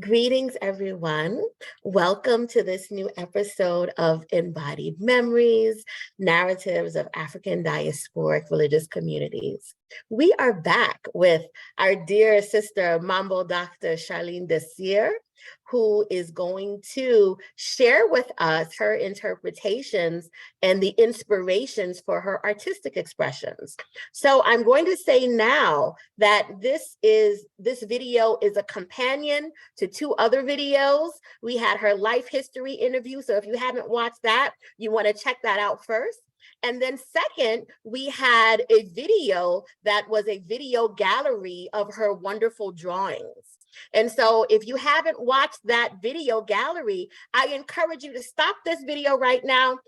Greetings, everyone. Welcome to this new episode of Embodied Memories, Narratives of African Diasporic Religious Communities. We are back with our dear sister, Manbo Dr. Charlene Désir, who is going to share with us her interpretations and the inspirations for her artistic expressions. So I'm going to say now that this video is a companion to two other videos. We had her life history interview. So if you haven't watched that, you want to check that out first. And then second, we had a video that was a video gallery of her wonderful drawings. And so if you haven't watched that video gallery, I encourage you to stop this video right now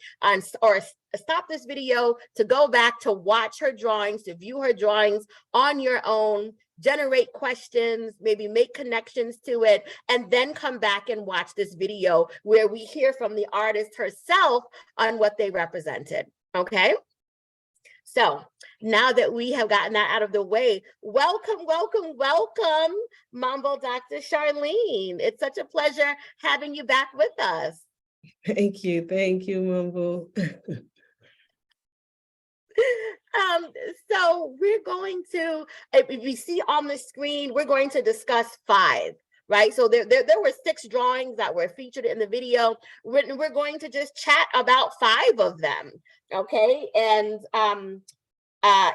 or stop this video to go back to watch her drawings, to view her drawings on your own, generate questions, maybe make connections to it, and then come back and watch this video where we hear from the artist herself on what they represented, okay? So now that we have gotten that out of the way, welcome, Manbo Dr. Charlene. It's such a pleasure having you back with us. Thank you, Manbo. So we're going to, if you see on the screen, we're going to discuss 5. Right, so there were 6 drawings that were featured in the video. We're going to just chat about 5 of them, okay? And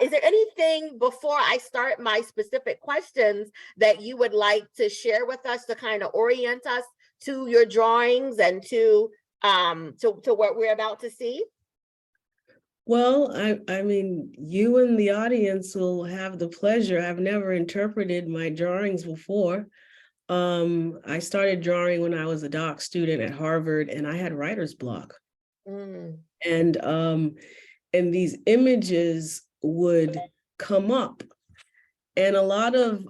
is there anything before I start my specific questions that you would like to share with us to kind of orient us to your drawings and to what we're about to see? Well, I mean, you and the audience will have the pleasure. I've never interpreted my drawings before. I started drawing when I was a doc student at Harvard, and I had writer's block. And these images would come up. And a lot of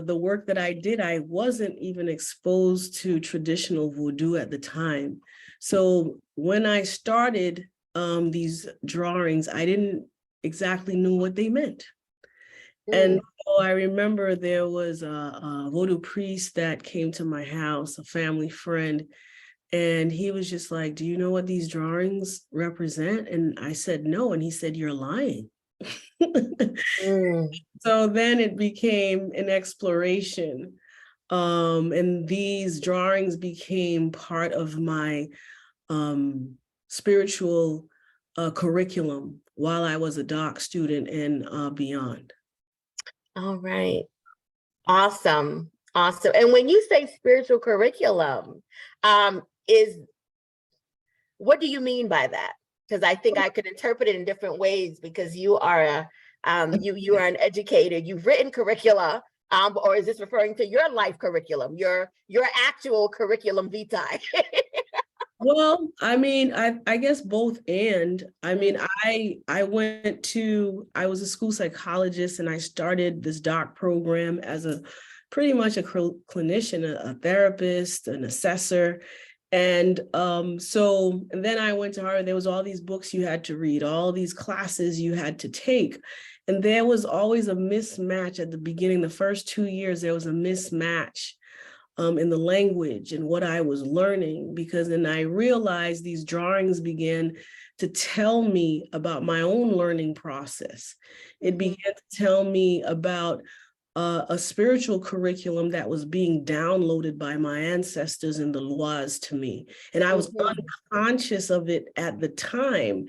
the work that I did, I wasn't even exposed to traditional Vodou at the time. So when I started these drawings, I didn't exactly know what they meant. And so I remember there was a Vodou priest that came to my house, a family friend, and he was just like, "Do you know what these drawings represent?" And I said, "No." And he said, "You're lying." So then it became an exploration. And these drawings became part of my spiritual curriculum while I was a doc student and beyond. All right. Awesome. And when you say spiritual curriculum, what do you mean by that? Because I think I could interpret it in different ways, because you are you are an educator, you've written curricula, or is this referring to your life curriculum, your actual curriculum vitae? Well, I mean, I guess both and. I mean, I was a school psychologist, and I started this doc program as pretty much a clinician, a therapist, an assessor. And then I went to Harvard. There was all these books you had to read, all these classes you had to take. And there was always a mismatch at the beginning. The first 2 years, there was a mismatch in the language and what I was learning, because then I realized these drawings began to tell me about my own learning process. It began to tell me about a spiritual curriculum that was being downloaded by my ancestors in the laws to me. And I was unconscious of it at the time.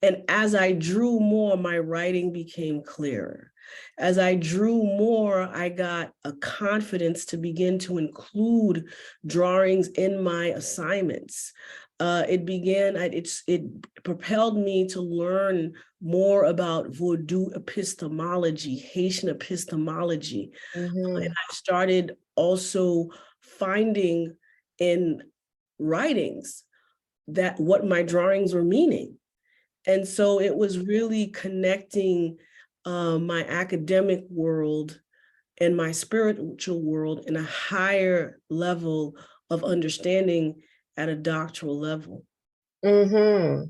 And as I drew more, my writing became clearer. As I drew more, I got a confidence to begin to include drawings in my assignments. It propelled me to learn more about Vodou epistemology, Haitian epistemology. And I started also finding in writings that what my drawings were meaning. And so it was really connecting my academic world and my spiritual world in a higher level of understanding at a doctoral level. Oh,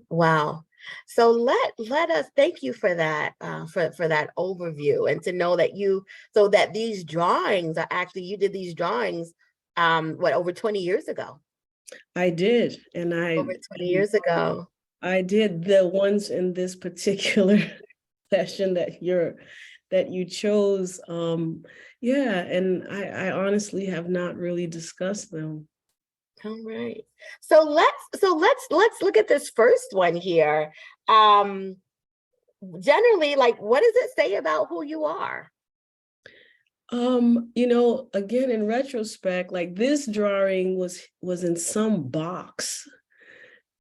wow. So let us thank you for that for that overview, and to know that so that these drawings are actually, you did these drawings what, over 20 years ago. I did, and Over 20 years ago. I did the ones in this particular session that you chose. Yeah, and I honestly have not really discussed them. All right. So let's look at this first one here. Generally, like, what does it say about who you are? Again, in retrospect, like this drawing was in some box,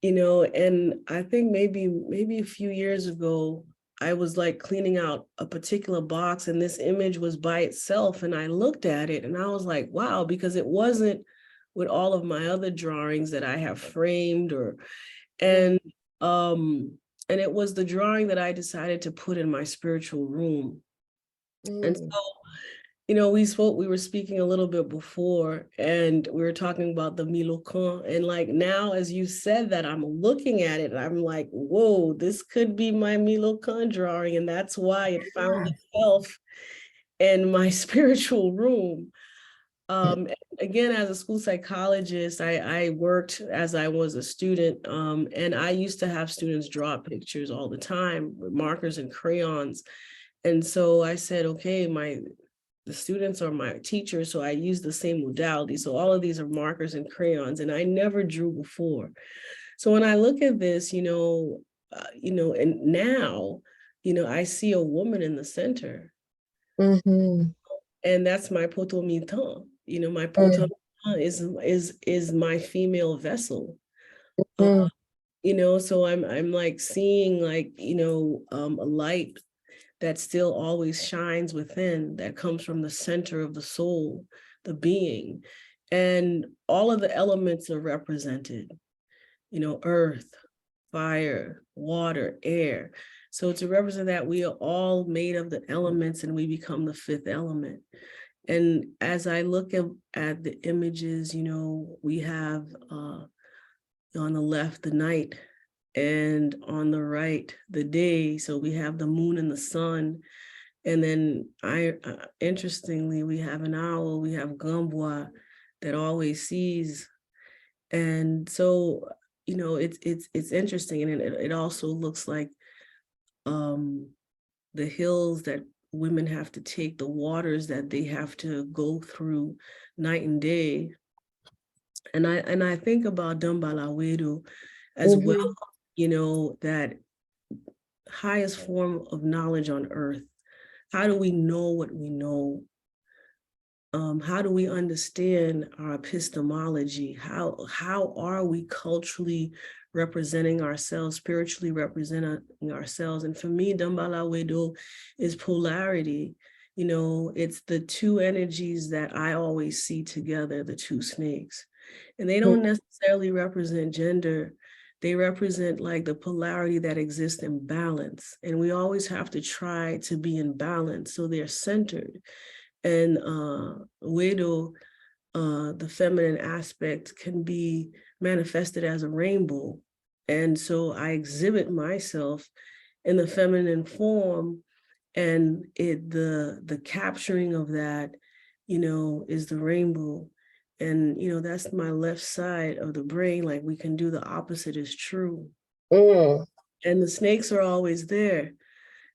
and I think maybe a few years ago, I was like cleaning out a particular box and this image was by itself, and I looked at it and I was like, wow, because it wasn't with all of my other drawings that I have framed and it was the drawing that I decided to put in my spiritual room. And so, we were speaking a little bit before, and we were talking about the Milocan. And like now, as you said that, I'm looking at it and I'm like, whoa, this could be my Milocan drawing. And that's why it found itself in my spiritual room. Again, as a school psychologist, I worked as I was a student, and I used to have students draw pictures all the time with markers and crayons. And so I said, okay, the students are my teachers, so I use the same modality. So all of these are markers and crayons, and I never drew before. So when I look at this, and now, I see a woman in the center, and that's my potomitan. My potomitan is my female vessel. So I'm like seeing like, a light that still always shines within, that comes from the center of the soul, the being. And all of the elements are represented, earth, fire, water, air. So to represent that, we are all made of the elements and we become the fifth element. And as I look at the images, we have on the left, the night, and on the right, the day. So we have the moon and the sun. And then interestingly, we have an owl, we have Gambwa that always sees. And so, it's interesting. And it also looks like the hills that women have to take, the waters that they have to go through night and day. And I think about Dambalawedu as well, that highest form of knowledge on earth. How do we know what we know? How do we understand our epistemology? How are we culturally representing ourselves, spiritually representing ourselves? And for me, Dambala Wedo is polarity. It's the two energies that I always see together, the two snakes. And they don't necessarily represent gender. They represent like the polarity that exists in balance. And we always have to try to be in balance so they're centered. And Wedo, the feminine aspect, can be manifested as a rainbow. And so I exhibit myself in the feminine form, and the capturing of that, is the rainbow. And, that's my left side of the brain. Like we can do the opposite is true. And the snakes are always there,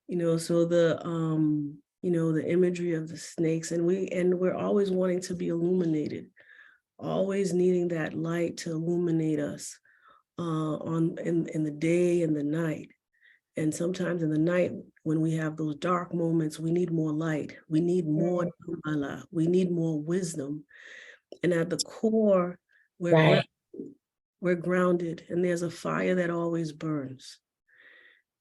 so the imagery of the snakes, and we're always wanting to be illuminated, always needing that light to illuminate us in the day and the night. And sometimes in the night, when we have those dark moments, we need more light. We need more Dambala. We need more wisdom. And at the core, we're grounded, and there's a fire that always burns.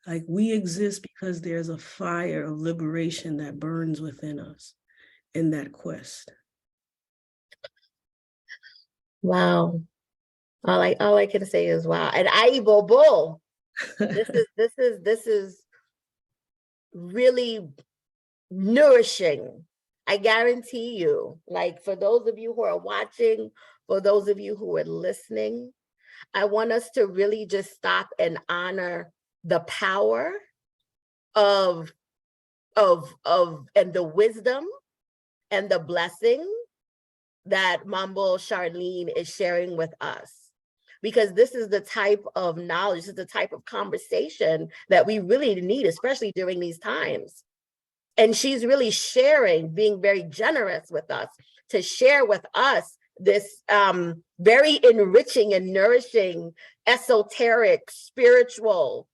Like we exist because there's a fire of liberation that burns within us in that quest. Wow. All I can say is wow. And Aibobo. This is really nourishing. I guarantee you, like for those of you who are watching, for those of you who are listening, I want us to really just stop and honor the power of and the wisdom and the blessing that Manbo Charlene is sharing with us. Because this is the type of knowledge, this is the type of conversation that we really need, especially during these times. And she's really sharing, being very generous with us to share with us this very enriching and nourishing, esoteric, spiritual,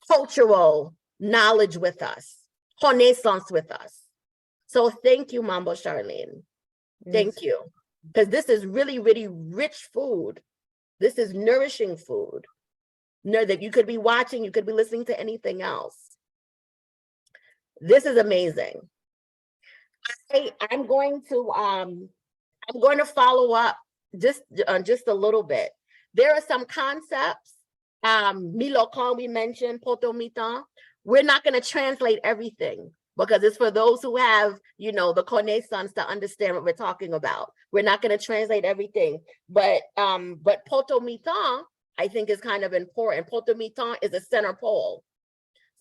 cultural knowledge with us, connaissance with us. So thank you, Manbo Charlene. Thank you. Because this is really, really rich food. This is nourishing food. Know that you could be watching, you could be listening to anything else. This is amazing. I'm going to follow up just a little bit. There are some concepts, Milokan we mentioned, Potomitan. We're not going to translate everything because it's for those who have, you know, the connaissance to understand what we're talking about. We're not going to translate everything, but Potomitan, I think, is kind of important. Potomitan is a center pole.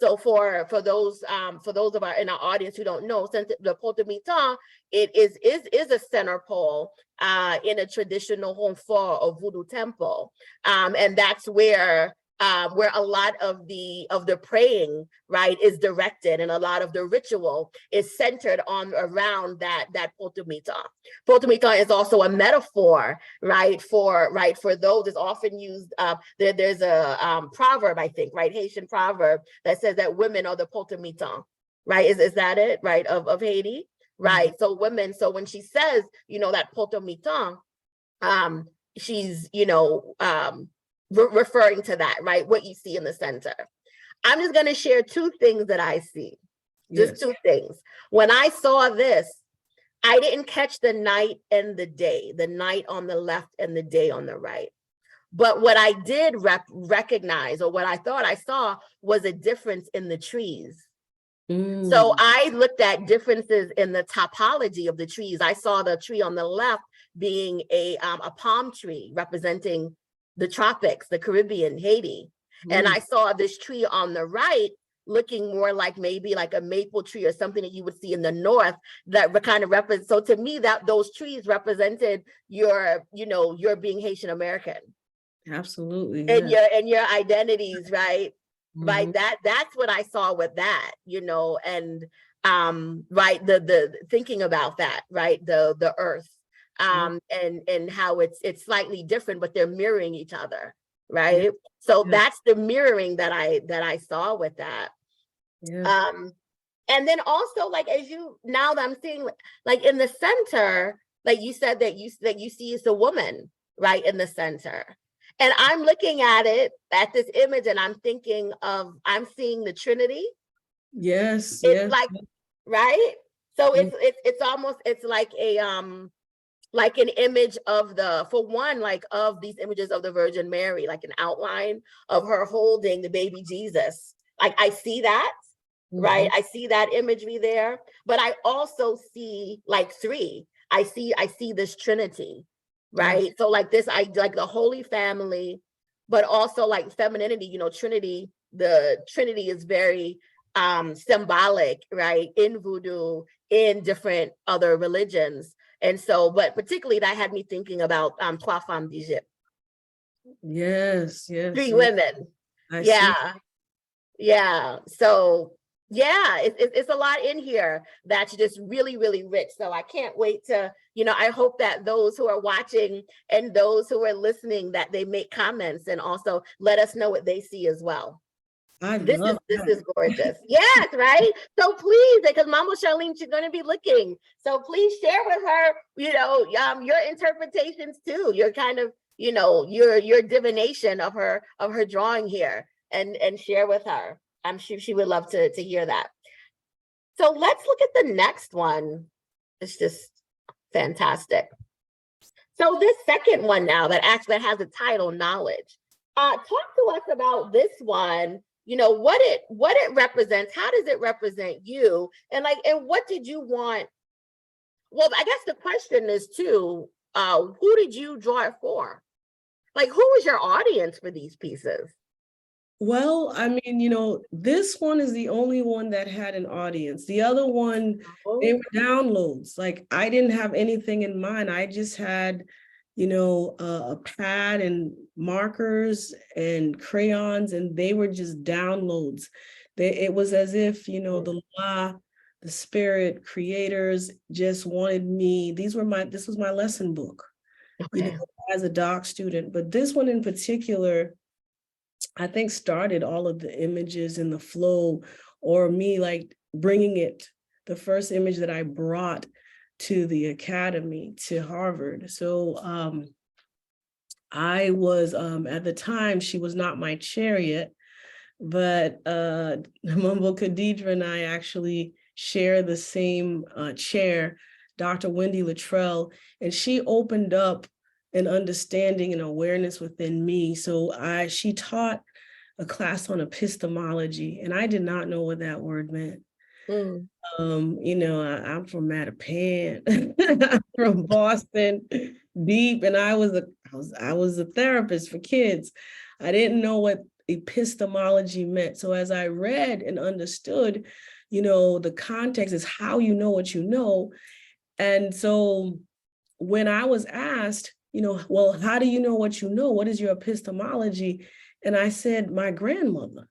So for those of our in our audience who don't know, since the Potomitan, it is a center pole in a traditional Honfor or Voodoo temple, and that's where a lot of the praying, right, is directed, and a lot of the ritual is centered around that Potomitan. Potomitan is also a metaphor, right, for those. It's often used. There's a proverb, I think, right, Haitian proverb that says that women are the Potomitan, right? Is that it, right, of Haiti, right? Mm-hmm. So women. So when she says, you know, that Potomitan, she's, you know, referring to that, right? What you see in the center. I'm just going to share two things that I see. Just two things. When I saw this, I didn't catch the night and the day, the night on the left and the day on the right. But what I did recognize, or what I thought I saw, was a difference in the trees. So I looked at differences in the topology of the trees. I saw the tree on the left being a palm tree representing the tropics, the Caribbean, Haiti. And I saw this tree on the right looking more like maybe like a maple tree or something that you would see in the north that kind of represents. So to me, that those trees represented your, you know, your being Haitian American. Absolutely. And your identities, right? Right. That's what I saw with that, you know, and right, the thinking about that, right? The earth. And how it's slightly different, but they're mirroring each other, right? So that's the mirroring that I saw with that. And then also, like, now that I'm seeing, like, in the center, like you said that you see is the woman, right, in the center. And I'm looking at this image, and I'm thinking I'm seeing the Trinity. It's like, right? So it's almost, it's like like an image of of these images of the Virgin Mary, like an outline of her holding the baby Jesus. Like, I see that, right? I see that imagery there, but I also see like three. I see this Trinity, right? So like this, I like the Holy Family, but also like femininity, you know, Trinity, the Trinity is very symbolic, right? In Voodoo, in different other religions. And so, but particularly that had me thinking about Trois Femmes d'Egypte. Three women. Yeah. So yeah, it's a lot in here that's just really, really rich. So I can't wait to, you know, I hope that those who are watching and those who are listening, that they make comments and also let us know what they see as well. This is gorgeous. Yes, right? So please, because Manbo Charlene, she's going to be looking. So please share with her, you know, your interpretations too. Your kind of, you know, your divination of her drawing here, and share with her. I'm sure she would love to hear that. So let's look at the next one. It's just fantastic. So this second one now that actually has a title, Knowledge. Talk to us about this one. You know, what it represents. How does it represent you? And what did you want? Well, I guess the question is too, who did you draw it for? Like, who was your audience for these pieces? Well, I mean, this one is the only one that had an audience. The other one, they Oh, were downloads. Like I didn't have anything in mind. I just had, a pad and markers and crayons, and they were just downloads. It was as if, the spirit creators just wanted me. This was my lesson book, okay. as a doc student. But this one in particular, I think started all of the images in the flow, or me like bringing it, the first image that I brought to the academy, to Harvard. So I was, at the time, she was not my chair yet, but Manbo Kahdeidra and I actually share the same chair, Dr. Wendy Luttrell, and she opened up an understanding and awareness within me. So she taught a class on epistemology, and I did not know what that word meant. Mm. I'm from Mattapan, I'm from Boston, deep, and I was a therapist for kids. I didn't know what epistemology meant. So as I read and understood, the context is how you know what you know. And so when I was asked, well, how do you know what you know? What is your epistemology? And I said, my grandmother.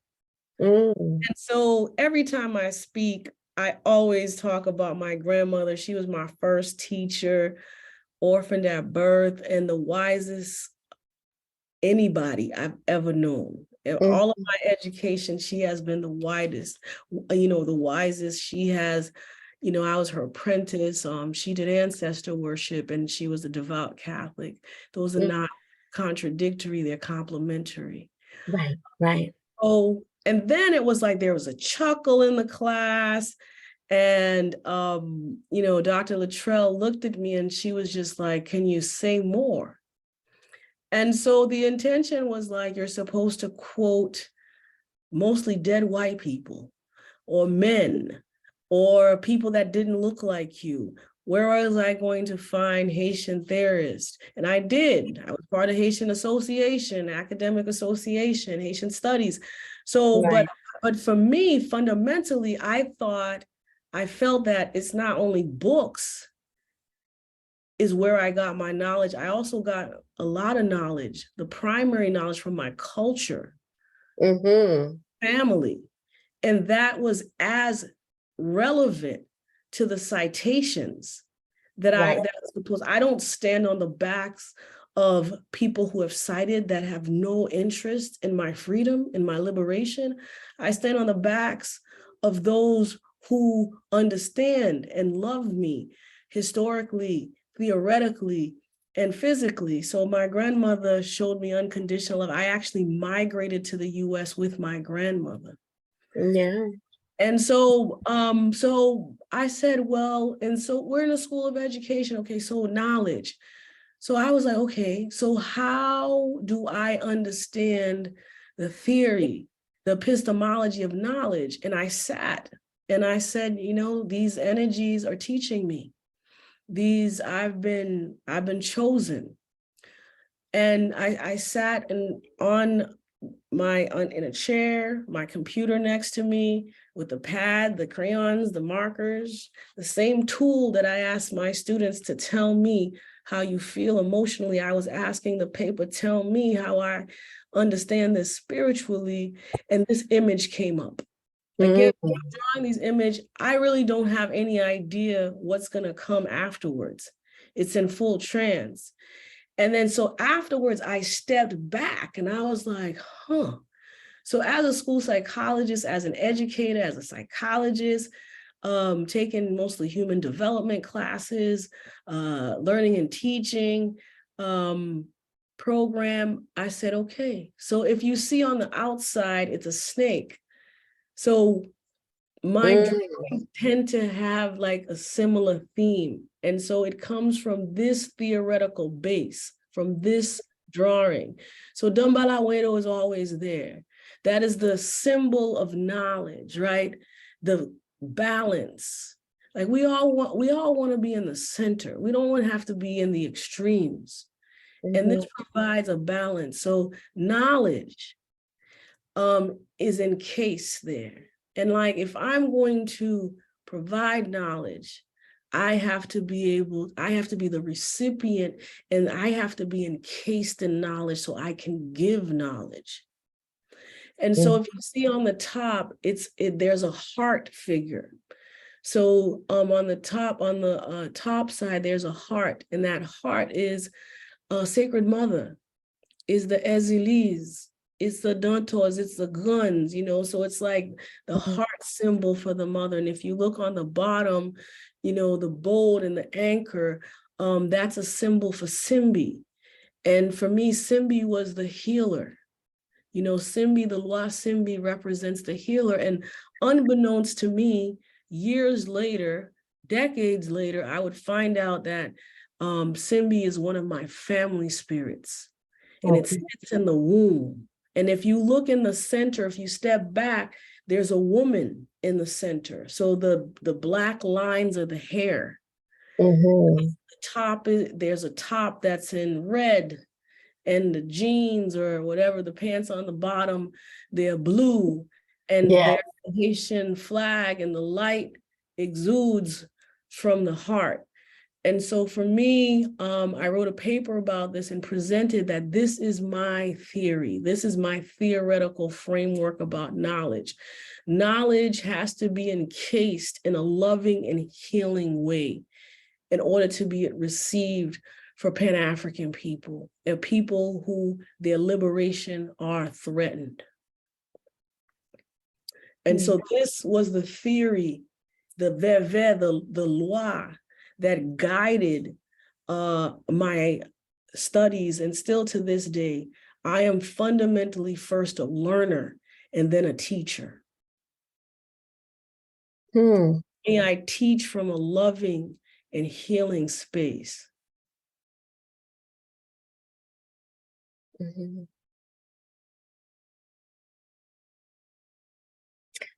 Mm. And so every time I speak, I always talk about my grandmother. She was my first teacher, orphaned at birth, and the wisest anybody I've ever known. In Mm. all of my education, she has been the the wisest. She has, I was her apprentice. She did ancestor worship, and she was a devout Catholic. Those are Mm. not contradictory, they're complementary. Right, right. Oh, and then it was like there was a chuckle in the class. And Dr. Luttrell looked at me and she was just like, can you say more? And so the intention was like, you're supposed to quote mostly dead white people or men or people that didn't look like you. Where was I going to find Haitian theorists? And I did. I was part of Haitian Association, Academic Association, Haitian Studies. So, Right. but for me, fundamentally, I felt that it's not only books is where I got my knowledge. I also got a lot of knowledge, the primary knowledge from my culture, Mm-hmm. family. And that was as relevant to the citations that Right. I don't stand on the backs of people who have cited that have no interest in my freedom, in my liberation. I stand on the backs of those who understand and love me historically, theoretically, and physically. So my grandmother showed me unconditional love. I actually migrated to the US with my grandmother. Yeah. And so I said, well, and so we're in a school of education. Okay, so knowledge. So I was like, okay, so how do I understand the theory, the epistemology of knowledge? And I sat and I said, these energies are teaching me. I've been chosen. And I sat in a chair, my computer next to me with the pad, the crayons, the markers, the same tool that I asked my students to tell me how you feel emotionally. I was asking the paper, tell me how I understand this spiritually. And this image came up. Again, Mm. drawing these images, I really don't have any idea what's going to come afterwards. It's in full trance. And then so afterwards, I stepped back and I was like, huh. So as a school psychologist, as an educator, as a psychologist, taking mostly human development classes, learning and teaching program, I said, okay. So if you see on the outside, it's a snake. So my drawings tend to have like a similar theme. And so it comes from this theoretical base, from this drawing. So Dumbalawero is always there. That is the symbol of knowledge, right? The balance. Like we all want to be in the center. We don't want to have to be in the extremes. And this provides a balance. So knowledge, is encased there. And like, if I'm going to provide knowledge, I have to be the recipient, and I have to be encased in knowledge so I can give knowledge. And so if you see on the top, there's a heart figure. So on the top side, there's a heart, and that heart is Sacred Mother, is the Ezilis, it's the Dantos, it's the guns, so it's like the heart symbol for the mother. And if you look on the bottom, the bold and the anchor, that's a symbol for Simbi. And for me, Simbi was the healer. Simbi, the Loi Simbi represents the healer. And unbeknownst to me, years later, decades later, I would find out that Simbi is one of my family spirits, and it sits in the womb. And if you look in the center, if you step back, there's a woman in the center. So the black lines are the hair. The top there's a top that's in red, and the jeans or whatever, the pants on the bottom, they're blue, and there's the Haitian flag, and the light exudes from the heart. And so for me, I wrote a paper about this and presented that this is my theory. This is my theoretical framework about knowledge. Knowledge has to be encased in a loving and healing way in order to be received for Pan-African people, and people who their liberation are threatened. And so this was the theory, the loi that guided my studies. And still to this day, I am fundamentally first a learner and then a teacher. And I teach from a loving and healing space.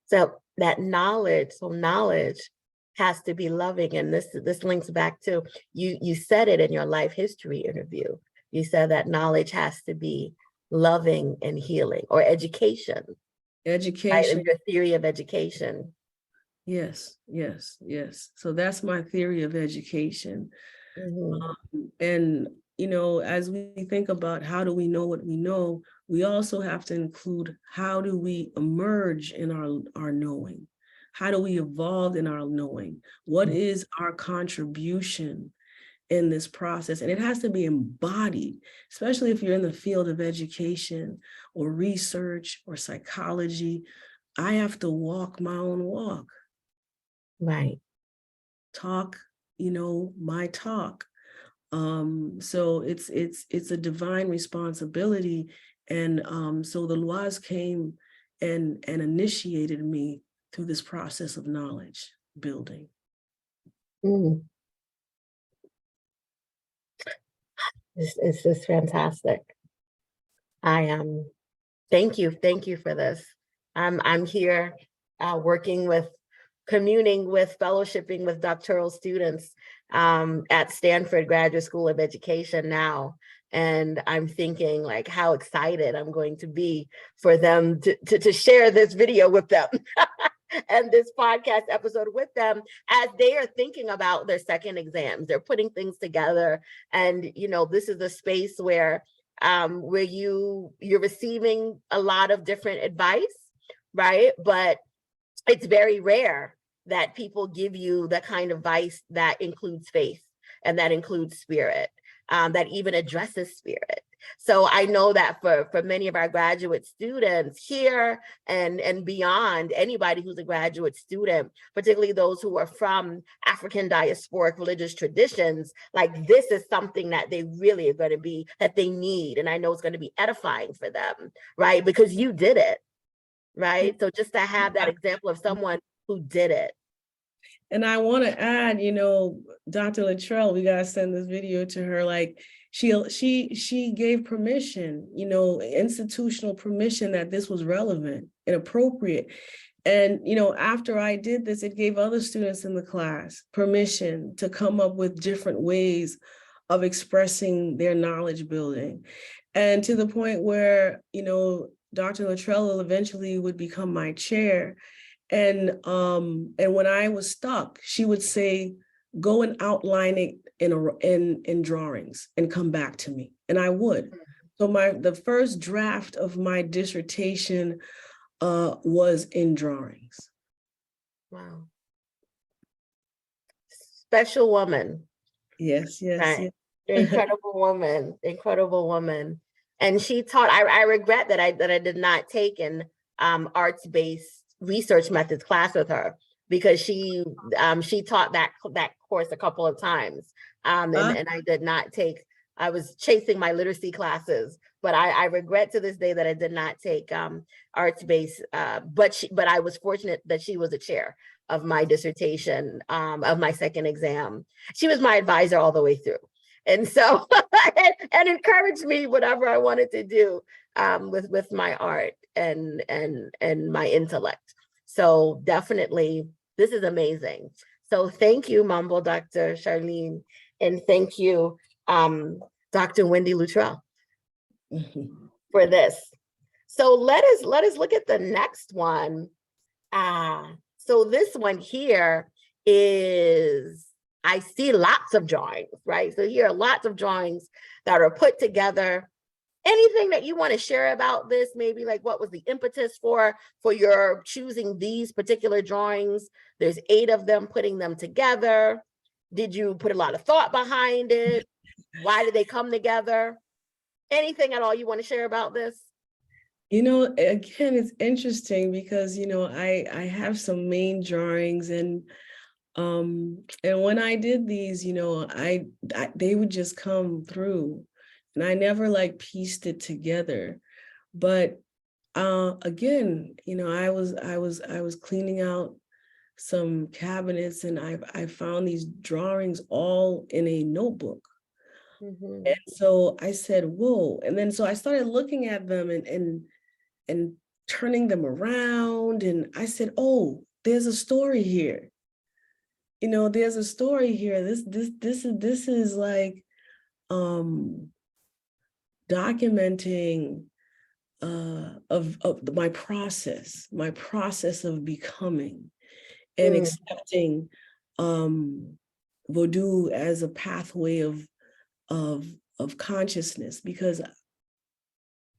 So that knowledge has to be loving. And this links back to, you said it in your life history interview. You said that knowledge has to be loving and healing, or education. Education. Right? Your theory of education. Yes. So that's my theory of education. And, as we think about how do we know what we know, we also have to include how do we emerge in our knowing? How do we evolve in our knowing? What is our contribution in this process? And it has to be embodied, especially if you're in the field of education or research or psychology. I have to walk my own walk. Right. Talk, my talk. So it's a divine responsibility. And so the lois came and initiated me through this process of knowledge building. It's just fantastic. Thank you for this. I'm here communing with, fellowshipping with doctoral students at Stanford Graduate School of Education now. And I'm thinking like how excited I'm going to be for them to share this video with them and this podcast episode with them as they are thinking about their second exams. They're putting things together. And, this is a space where you're receiving a lot of different advice, right? But it's very rare that people give you the kind of advice that includes faith and that includes spirit, that even addresses spirit. So I know that for many of our graduate students here and beyond, anybody who's a graduate student, particularly those who are from African diasporic religious traditions, like this is something that they really are going to be, that they need. And I know it's going to be edifying for them, right? Because you did it, right? So just to have that example of someone who did it. And I want to add, Dr. Latrell, we got to send this video to her. Like she gave permission, institutional permission that this was relevant and appropriate. And, after I did this, it gave other students in the class permission to come up with different ways of expressing their knowledge building. And to the point where, Dr. Luttrell eventually would become my chair. And when I was stuck, she would say, go and outline it in drawings and come back to me. And I would. So the first draft of my dissertation was in drawings. Wow. Special woman. Yes, yes, right. yes. Incredible woman. And she taught, I regret that I did not take an arts-based research methods class with her, because she taught that course a couple of times. And I did not take, I was chasing my literacy classes, but I regret to this day that I did not take arts-based, but I was fortunate that she was a chair of my dissertation, of my second exam. She was my advisor all the way through. And so, and encouraged me whatever I wanted to do with my art and my intellect. So definitely, this is amazing. So thank you, Manbo Dr. Charlene, and thank you, Dr. Wendy Luttrell, for this. So let us look at the next one. So this one here is, I see lots of drawings, right? So here are lots of drawings that are put together. Anything that you want to share about this? Maybe like, what was the impetus for your choosing these particular drawings? There's 8 of them, putting them together. Did you put a lot of thought behind it? Why did they come together? Anything at all you want to share about this? You know, again, it's interesting because, you know, I have some main drawings, and when I did these, you know, they would just come through, and I never like pieced it together. But again, you know, I was cleaning out some cabinets, and I found these drawings all in a notebook. Mm-hmm. And so I said, whoa. And then so I started looking at them and turning them around. And I said, oh, there's a story here. You know, there's a story here. This is like documenting of my process of becoming and accepting Vodou as a pathway of consciousness, because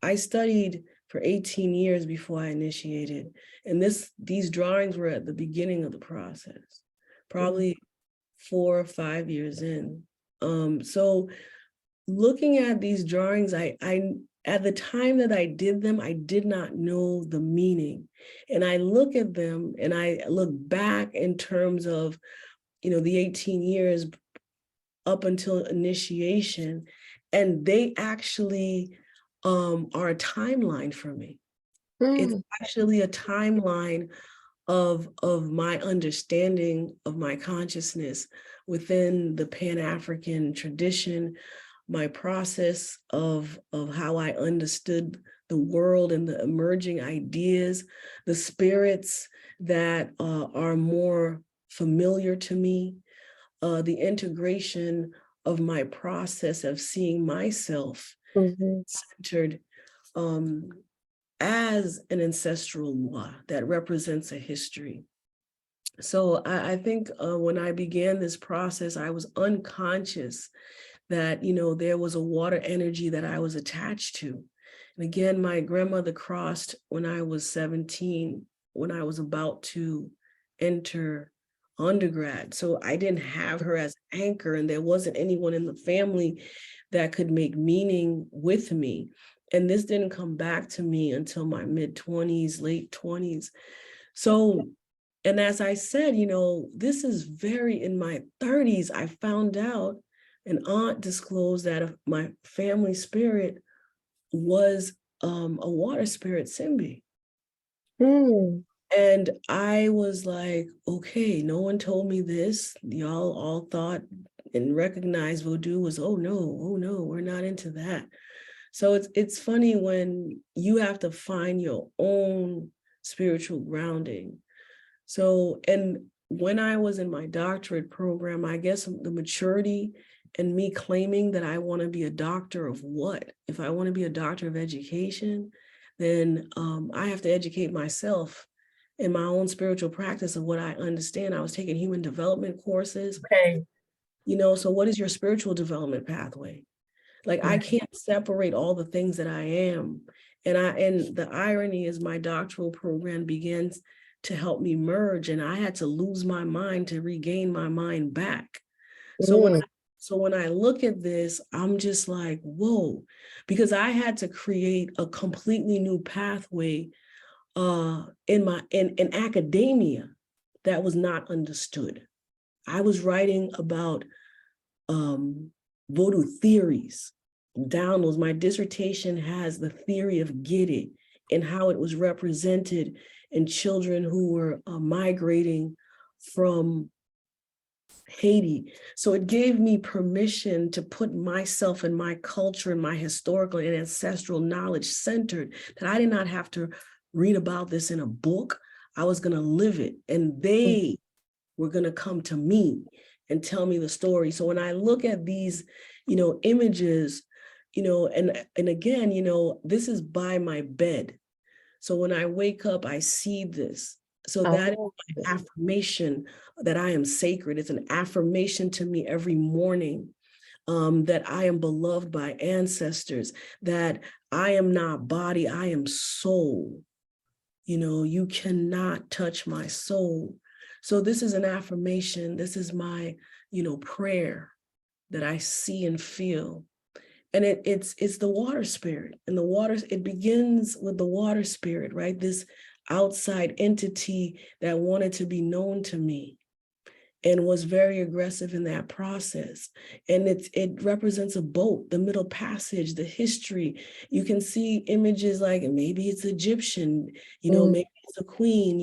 I studied for 18 years before I initiated. And these drawings were at the beginning of the process, probably 4 or 5 years in. So looking at these drawings, I at the time that I did them, I did not know the meaning. And I look at them and I look back in terms of, you know, the 18 years up until initiation, and they actually are a timeline for me. It's actually a timeline of my understanding of my consciousness within the Pan-African tradition, my process of how I understood the world and the emerging ideas, the spirits that are more familiar to me, the integration of my process of seeing myself centered as an ancestral law that represents a history. So I think when I began this process, I was unconscious that, you know, there was a water energy that I was attached to. And again, my grandmother crossed when I was 17, when I was about to enter undergrad. So I didn't have her as an anchor, and there wasn't anyone in the family that could make meaning with me. And this didn't come back to me until my mid-20s, late 20s. So, and as I said, you know, this is very, in my 30s, I found out, an aunt disclosed that my family spirit was a water spirit, Simbi. And I was like, okay, no one told me this. Y'all all thought and recognized Vodou was, oh no, we're not into that. So it's funny when you have to find your own spiritual grounding. So, and when I was in my doctorate program, I guess the maturity and me claiming that I want to be a doctor of what? If I want to be a doctor of education, then I have to educate myself in my own spiritual practice of what I understand. I was taking human development courses. Okay. So what is your spiritual development pathway? Like, I can't separate all the things that I am. And the irony is my doctoral program begins to help me merge, and I had to lose my mind to regain my mind back. So when I look at this, I'm just like, whoa, because I had to create a completely new pathway in academia that was not understood. I was writing about Vodou theories, downloads. My dissertation has the theory of Giden and how it was represented in children who were migrating from Haiti. So it gave me permission to put myself and my culture and my historical and ancestral knowledge centered, that I did not have to read about this in a book. I was going to live it, and they were going to come to me and tell me the story. So when I look at these, images, and again, this is by my bed. So when I wake up, I see this. So that is an affirmation that I am sacred. It's an affirmation to me every morning, that I am beloved by ancestors, that I am not body, I am soul. You cannot touch my soul. So this is an affirmation. This is my, prayer that I see and feel. And it's the water spirit. And the water, it begins with the water spirit, right? This outside entity that wanted to be known to me and was very aggressive in that process. And it represents a boat, the Middle Passage, the history. You can see images like maybe it's Egyptian, maybe it's a queen,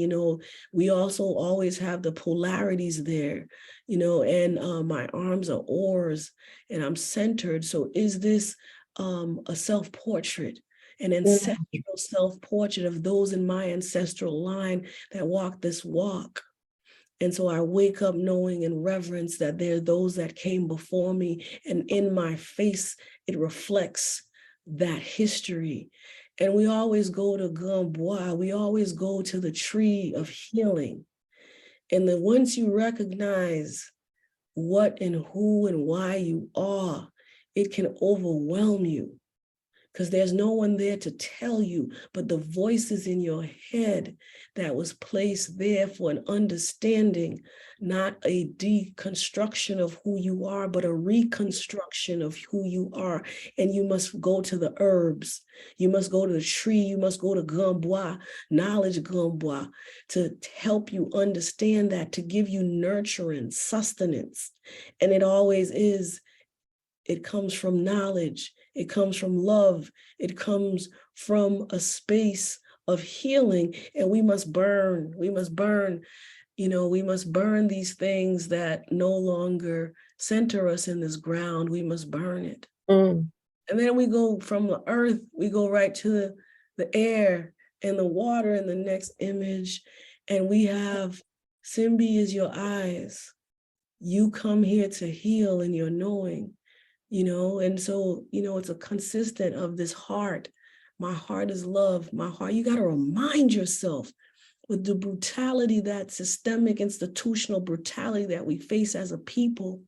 we also always have the polarities there, and my arms are oars and I'm centered. So is this a self-portrait? An ancestral self-portrait of those in my ancestral line that walk this walk. And so I wake up knowing in reverence that there are those that came before me, and in my face, it reflects that history. And we always go to Gamboa, we always go to the tree of healing. And then once you recognize what and who and why you are, it can overwhelm you, because there's no one there to tell you, but the voices in your head that was placed there for an understanding, not a deconstruction of who you are, but a reconstruction of who you are. And you must go to the herbs, you must go to the tree, you must go to Gamboa, knowledge Gamboa, to help you understand that, to give you nurturance, sustenance. And it always is, it comes from knowledge. It comes from love. It comes from a space of healing. And we must burn, we must burn these things that no longer center us in this ground. We must burn it. And then we go from the earth, we go right to the air and the water in the next image. And we have Simbi is your eyes. You come here to heal in your knowing. And so, it's a consistent of this heart. My heart is love. My heart, you got to remind yourself with the brutality, that systemic institutional brutality that we face as a people.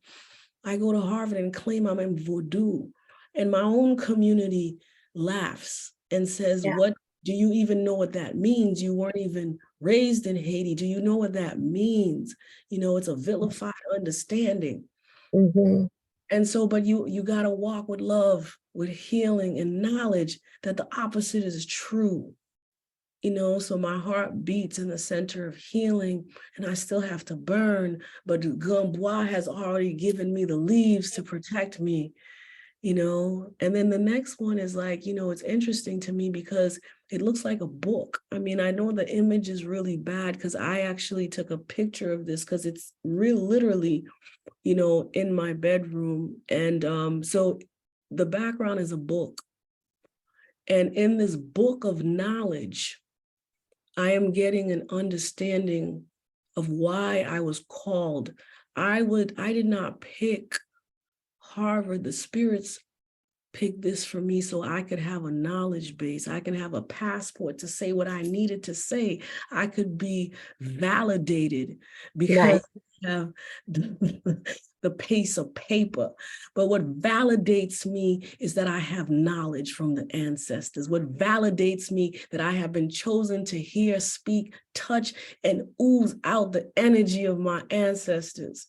I go to Harvard and claim I'm in Vodou, and my own community laughs and says, what do you even know what that means? You weren't even raised in Haiti. Do you know what that means? It's a vilified understanding. And so, but you got to walk with love, with healing and knowledge that the opposite is true. So my heart beats in the center of healing, and I still have to burn, but Gamboa has already given me the leaves to protect me, and then the next one is like, it's interesting to me because it looks like a book. I mean, I know the image is really bad because I actually took a picture of this because it's literally, in my bedroom. And so the background is a book. And in this book of knowledge, I am getting an understanding of why I was called. I did not pick Harvard. The spirits picked this for me so I could have a knowledge base. I can have a passport to say what I needed to say. I could be validated because I have the piece of paper. But what validates me is that I have knowledge from the ancestors. What validates me that I have been chosen to hear, speak, touch, and ooze out the energy of my ancestors.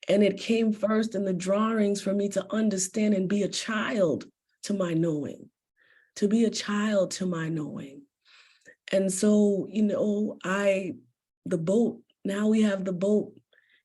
And it came first in the drawings for me to understand and be a child to my knowing, to be a child to my knowing. And so, you know, the boat, now we have the boat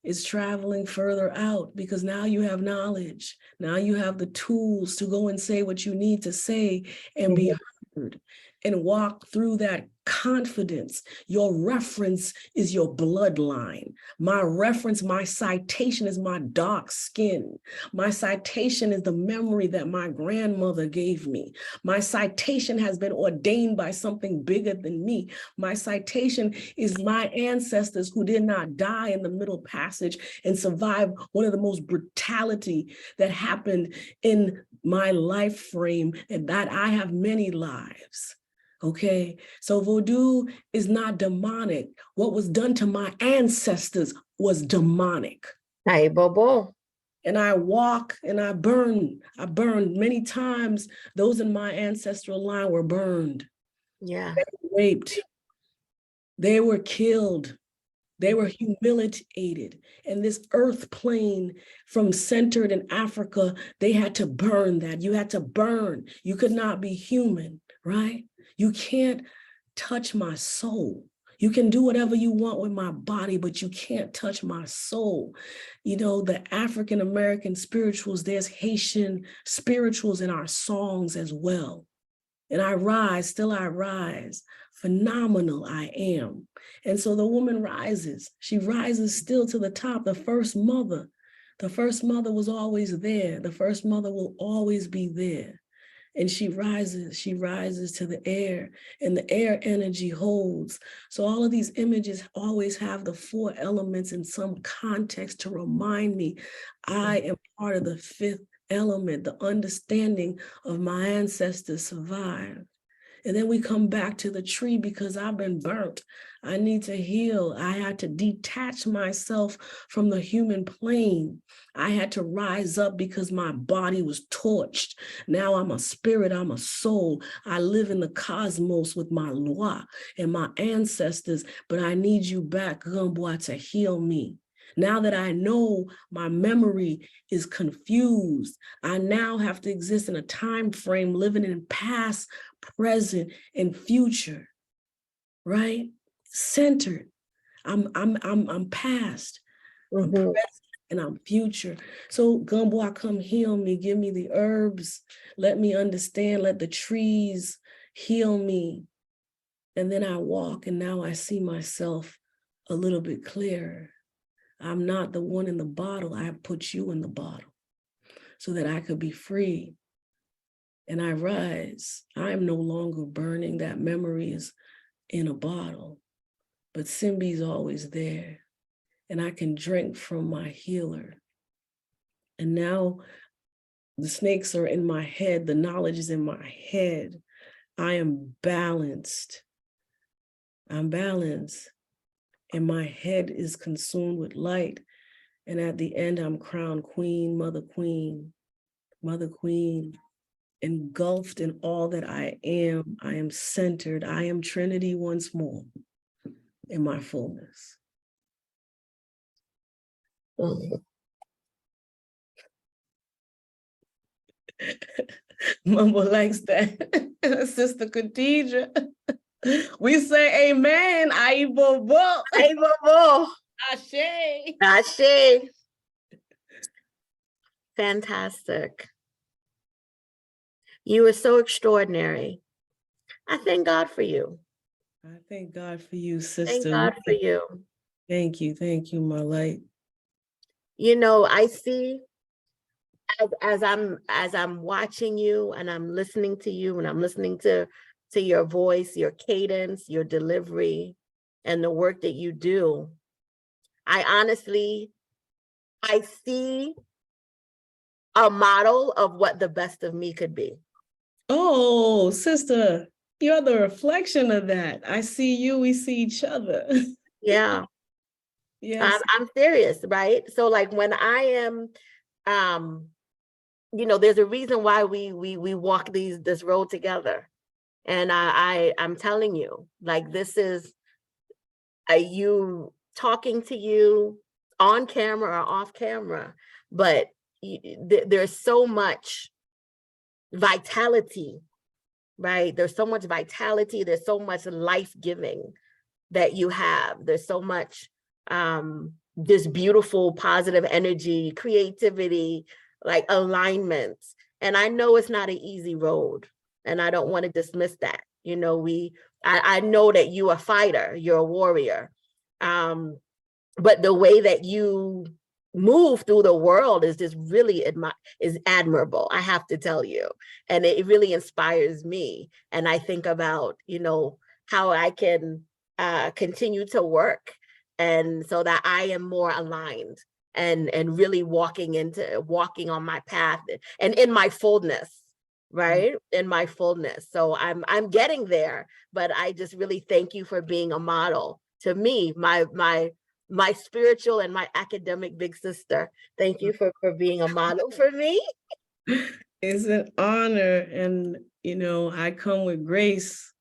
is traveling further out because now you have knowledge. Now you have the tools to go and say what you need to say and be heard and walk through that confidence. Your reference is your bloodline. My reference, my citation is my dark skin. My citation is the memory that my grandmother gave me. My citation has been ordained by something bigger than me. My citation is my ancestors who did not die in the Middle Passage and survive one of the most brutality that happened in my life frame, and that I have many lives. Okay, so Vodou is not demonic. What was done to my ancestors was demonic. Hey, Bobo. And I walk and I burn. I burned many times. Those in my ancestral line were burned. Yeah. They were raped. They were killed. They were humiliated. And this earth plane from centered in Africa, they had to burn that. You had to burn. You could not be human, right? You can't touch my soul. You can do whatever you want with my body, but you can't touch my soul. You know, the African-American spirituals, there's Haitian spirituals in our songs as well. And I rise, still I rise. Phenomenal I am. And so the woman rises. She rises still to the top. The first mother was always there. The first mother will always be there. And she rises to the air, and the air energy holds. So all of these images always have the four elements in some context to remind me I am part of the fifth element, the understanding of my ancestors survived. And then we come back to the tree because I've been burnt. I need to heal. I had to detach myself from the human plane. I had to rise up because my body was torched. Now I'm a spirit, I'm a soul. I live in the cosmos with my loi and my ancestors, but I need you back, Gamboa, to heal me. Now that I know my memory is confused, I now have to exist in a time frame living in past, present, and future, right? Centered. I'm past, I'm present, and I'm future. So Gamboa, come heal me, give me the herbs, let me understand, let the trees heal me. And then I walk, and now I see myself a little bit clearer. I'm not the one in the bottle. I have put you in the bottle so that I could be free. And I rise. I am no longer burning. That memory is in a bottle, but Simbi's always there. And I can drink from my healer. And now the snakes are in my head. The knowledge is in my head. I am balanced. I'm balanced. And my head is consumed with light. And at the end, I'm crowned queen, mother queen, engulfed in all that I am. I am centered. I am Trinity once more in my fullness. Manbo likes that. Sister Kahdeidra. We say amen. Aibobo. Aibobo. Ashe. Ashe. Fantastic. You were so extraordinary. I thank God for you. I thank God for you, sister. Thank God for you. Thank you, my light. You know, I see as I'm watching you and I'm listening to you and I'm listening to your voice, your cadence, your delivery, and the work that you do, I see a model of what the best of me could be. Oh, sister, you're the reflection of that. I see you, we see each other. Yeah. Yes. I'm serious, right? So like when I am, you know, there's a reason why we walk this road together. And I'm telling you, like, this is you talking to you on camera or off camera, but there's so much vitality, right? There's so much vitality. There's so much life giving that you have. There's so much this beautiful, positive energy, creativity, like alignment. And I know it's not an easy road, and I don't want to dismiss that. You know, I know that you're a fighter, you're a warrior. But the way that you move through the world is just really is admirable, I have to tell you. And it really inspires me. And I think about, you know, how I can continue to work, and so that I am more aligned and really walking on my path and in my fullness, right? In my fullness. So I'm getting there, but I just really thank you for being a model to me, my spiritual and my academic big sister. Thank you for being a model for me. It's an honor. And, you know, I come with grace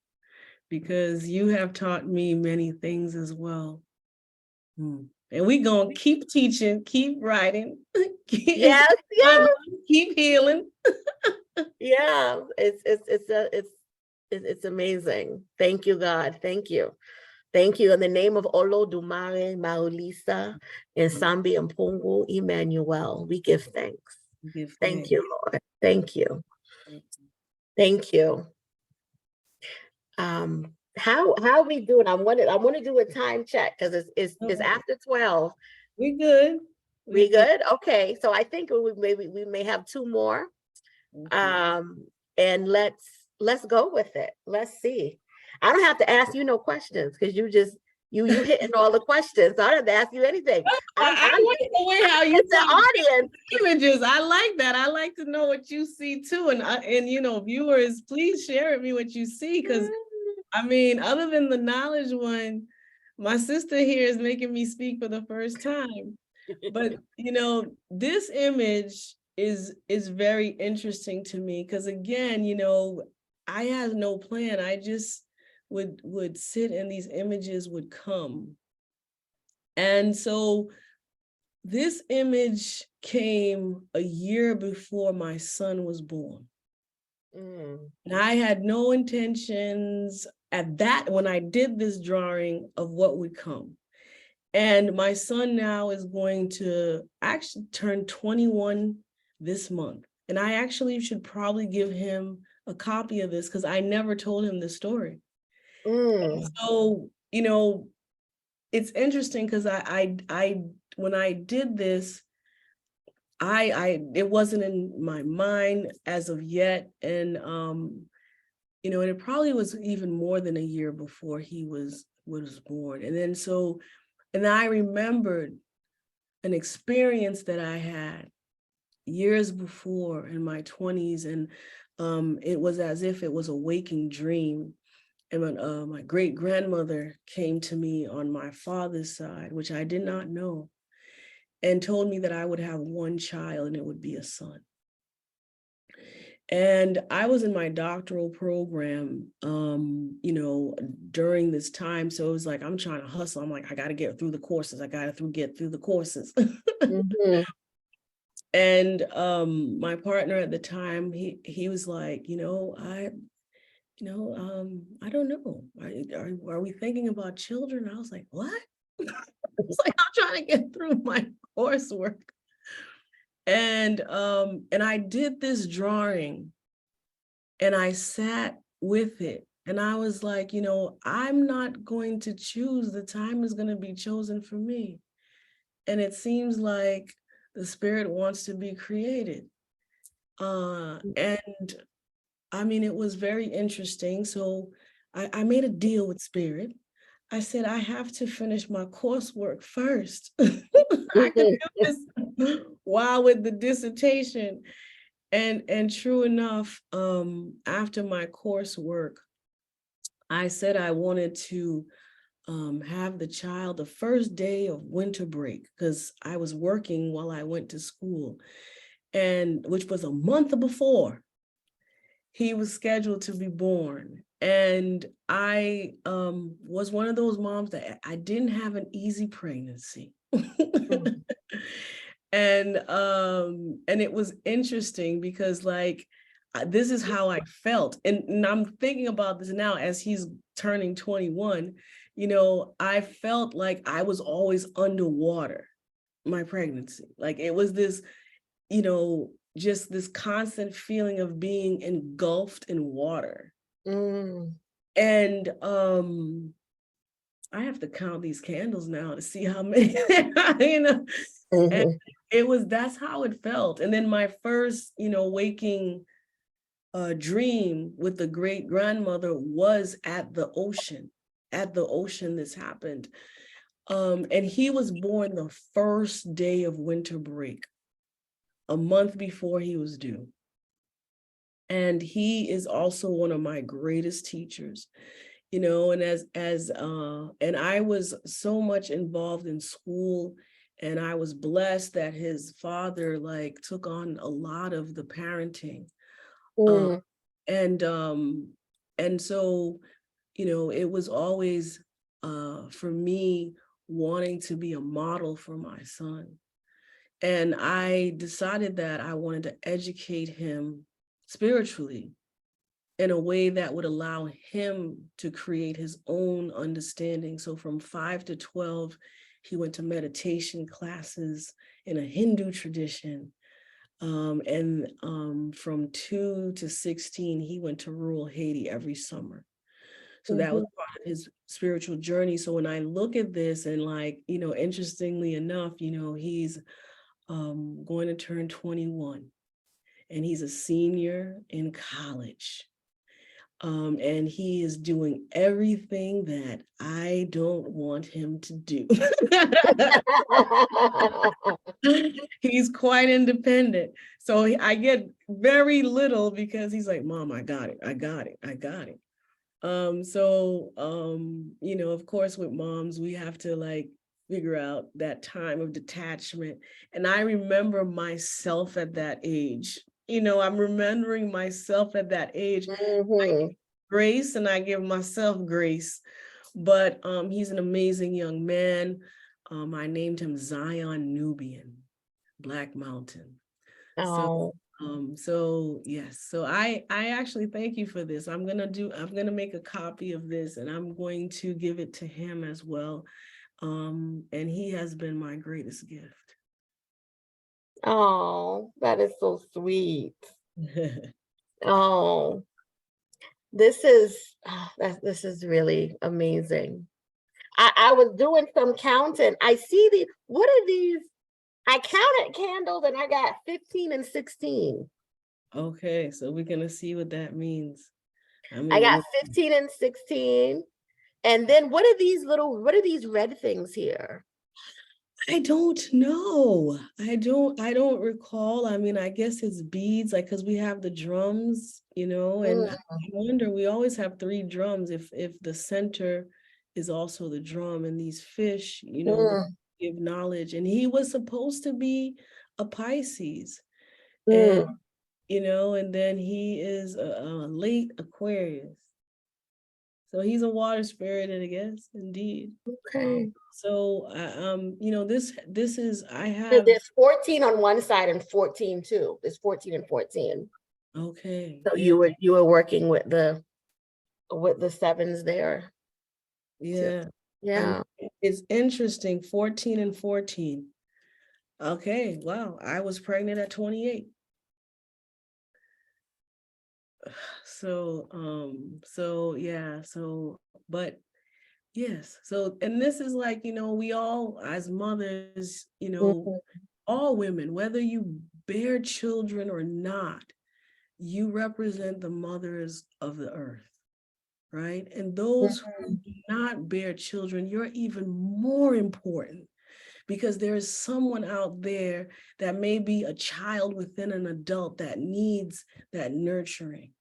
because you have taught me many things as well. And we're going to keep teaching, keep writing, Yes, yes. keep healing. Yeah, it's amazing. Thank you, God. Thank you. Thank you. In the name of Olodumare, Maulisa, and Sambi and Pungu, Emmanuel, we give thanks. Thank you, Lord. Thank you. Thank you. How are we doing? I want to do a time check because it's after 12. We good. We good? Okay. So I think we may have two more. And let's go with it. Let's see. I don't have to ask you no questions because you hitting all the questions. So I don't have to ask you anything. I like the way how you the audience images. I like that. I like to know what you see too. And you know, viewers, please share with me what you see, because I mean, other than the knowledge one, my sister here is making me speak for the first time. But you know, this image is very interesting to me because, again, you know, I had no plan. I just would sit and these images would come. And so this image came a year before my son was born. And I had no intentions at that when I did this drawing of what would come. And my son now is going to actually turn 21 this month. And I actually should probably give him a copy of this because I never told him the story. So, you know, it's interesting because I when I did this, it wasn't in my mind as of yet. And, you know, and it probably was even more than a year before he was born. And then and I remembered an experience that I had years before in my 20s. And it was as if it was a waking dream. And when my great grandmother came to me on my father's side, which I did not know, and told me that I would have one child and it would be a son. And I was in my doctoral program, you know, during this time. So it was like, I'm trying to hustle. I'm like, I got to get through the courses. I got to get through the courses. And my partner at the time, he was like, you know, I don't know. Are we thinking about children? I was like, what? It's like, I'm trying to get through my coursework. And I did this drawing and I sat with it. And I was like, you know, I'm not going to choose. The time is going to be chosen for me. And it seems like the spirit wants to be created. And I mean, it was very interesting. So I made a deal with spirit. I said, I have to finish my coursework first. I can do this while with the dissertation. And true enough, after my coursework, I said I wanted to have the child the first day of winter break, because I was working while I went to school, and which was a month before he was scheduled to be born. And I was one of those moms that I didn't have an easy pregnancy. And it was interesting because like this is how I felt. And I'm thinking about this now as he's turning 21. You know, I felt like I was always underwater my pregnancy. Like it was this, you know, just this constant feeling of being engulfed in water. And I have to count these candles now to see how many, you know, and that's how it felt. And then my first, you know, waking dream with the great grandmother was at the ocean. At the ocean, this happened. And he was born the first day of winter break, a month before he was due. And he is also one of my greatest teachers, you know, and and I was so much involved in school, and I was blessed that his father like took on a lot of the parenting. And so, you know, it was always for me wanting to be a model for my son. And I decided that I wanted to educate him spiritually in a way that would allow him to create his own understanding. So from 5 to 12, he went to meditation classes in a Hindu tradition. From 2 to 16, he went to rural Haiti every summer. So that was part of his spiritual journey. So when I look at this and like, you know, interestingly enough, you know, he's going to turn 21 and he's a senior in college. And he is doing everything that I don't want him to do. He's quite independent. So I get very little because he's like, Mom, I got it. I got it. I got it. You know, of course, with moms, we have to like figure out that time of detachment. And I remember myself at that age. You know, I'm remembering myself at that age. I give grace and I give myself grace. But he's an amazing young man. I named him Zion Nubian, Black Mountain. So yes, so I actually thank you for this. I'm gonna make a copy of this and I'm going to give it to him as well. And he has been my greatest gift. Oh, that is so sweet. Oh, this is really amazing. I was doing some counting. I see what are these? I counted candles and I got 15 and 16. Okay, so we're gonna see what that means. I got 15 and 16. And then what are these red things here? I don't know. I don't recall. I mean, I guess it's beads, like, because we have the drums, you know, and I wonder, we always have 3 drums if the center is also the drum, and these fish, you know, give knowledge. And he was supposed to be a Pisces. And, you know, and then he is a late Aquarius. So he's a water spirit, I guess, indeed. Okay. So, you know, this is, I have. There's 14 on one side and 14 too. There's 14 and 14. Okay. So yeah. you were working with the sevens there. Yeah. Too. Yeah. It's interesting. 14 and 14. Okay. Wow. I was pregnant at 28. So yeah. But yes. So, and this is like, you know, we all as mothers, you know, all women, whether you bear children or not, you represent the mothers of the earth, right? And those who do not bear children, you're even more important because there is someone out there that may be a child within an adult that needs that nurturing.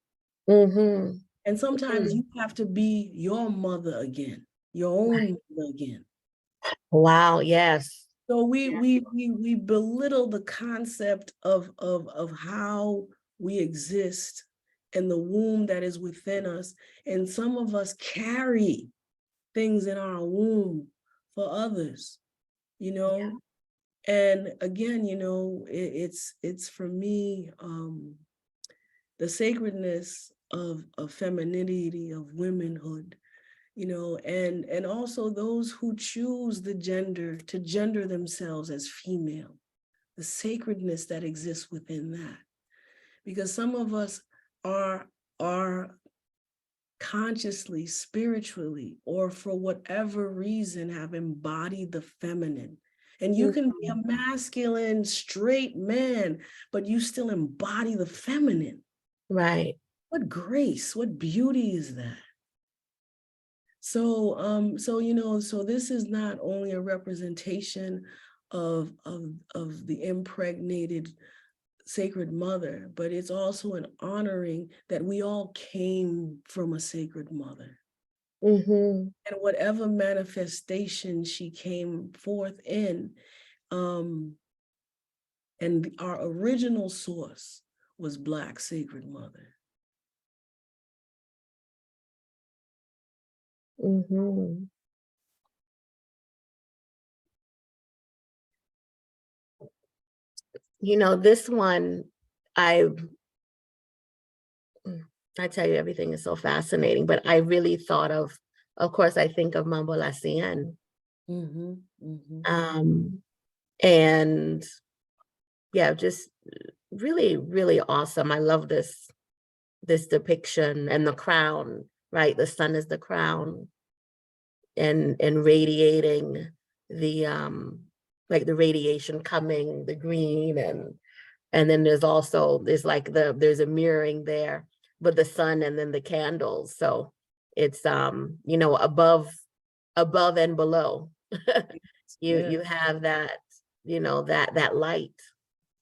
Mm-hmm. And sometimes you have to be your mother again, your own mother again. Wow, yes. So we belittle the concept of how we exist and the womb that is within us. And some of us carry things in our womb for others, you know? Yeah. And again, you know, it's for me, the sacredness of femininity, of womanhood, you know, and also those who choose the gender to gender themselves as female, the sacredness that exists within that. Because some of us are consciously, spiritually, or for whatever reason have embodied the feminine. And you can be a masculine, straight man, but you still embody the feminine. Right. What grace, what beauty is that? So, you know, so this is not only a representation of the impregnated sacred mother, but it's also an honoring that we all came from a sacred mother. Mm-hmm. And whatever manifestation she came forth in, and our original source was Black sacred mother. Mm-hmm. You know, this one, I tell you, everything is so fascinating, but I really thought of course, I think of Manbo Charlene. Mm-hmm, mm-hmm. And yeah, just really, really awesome. I love this depiction, and the crown, right? The sun is the crown, and radiating the like the radiation coming, the green, and then there's a mirroring there with the sun and then the candles. So it's you know, above and below. You have that, you know, that light.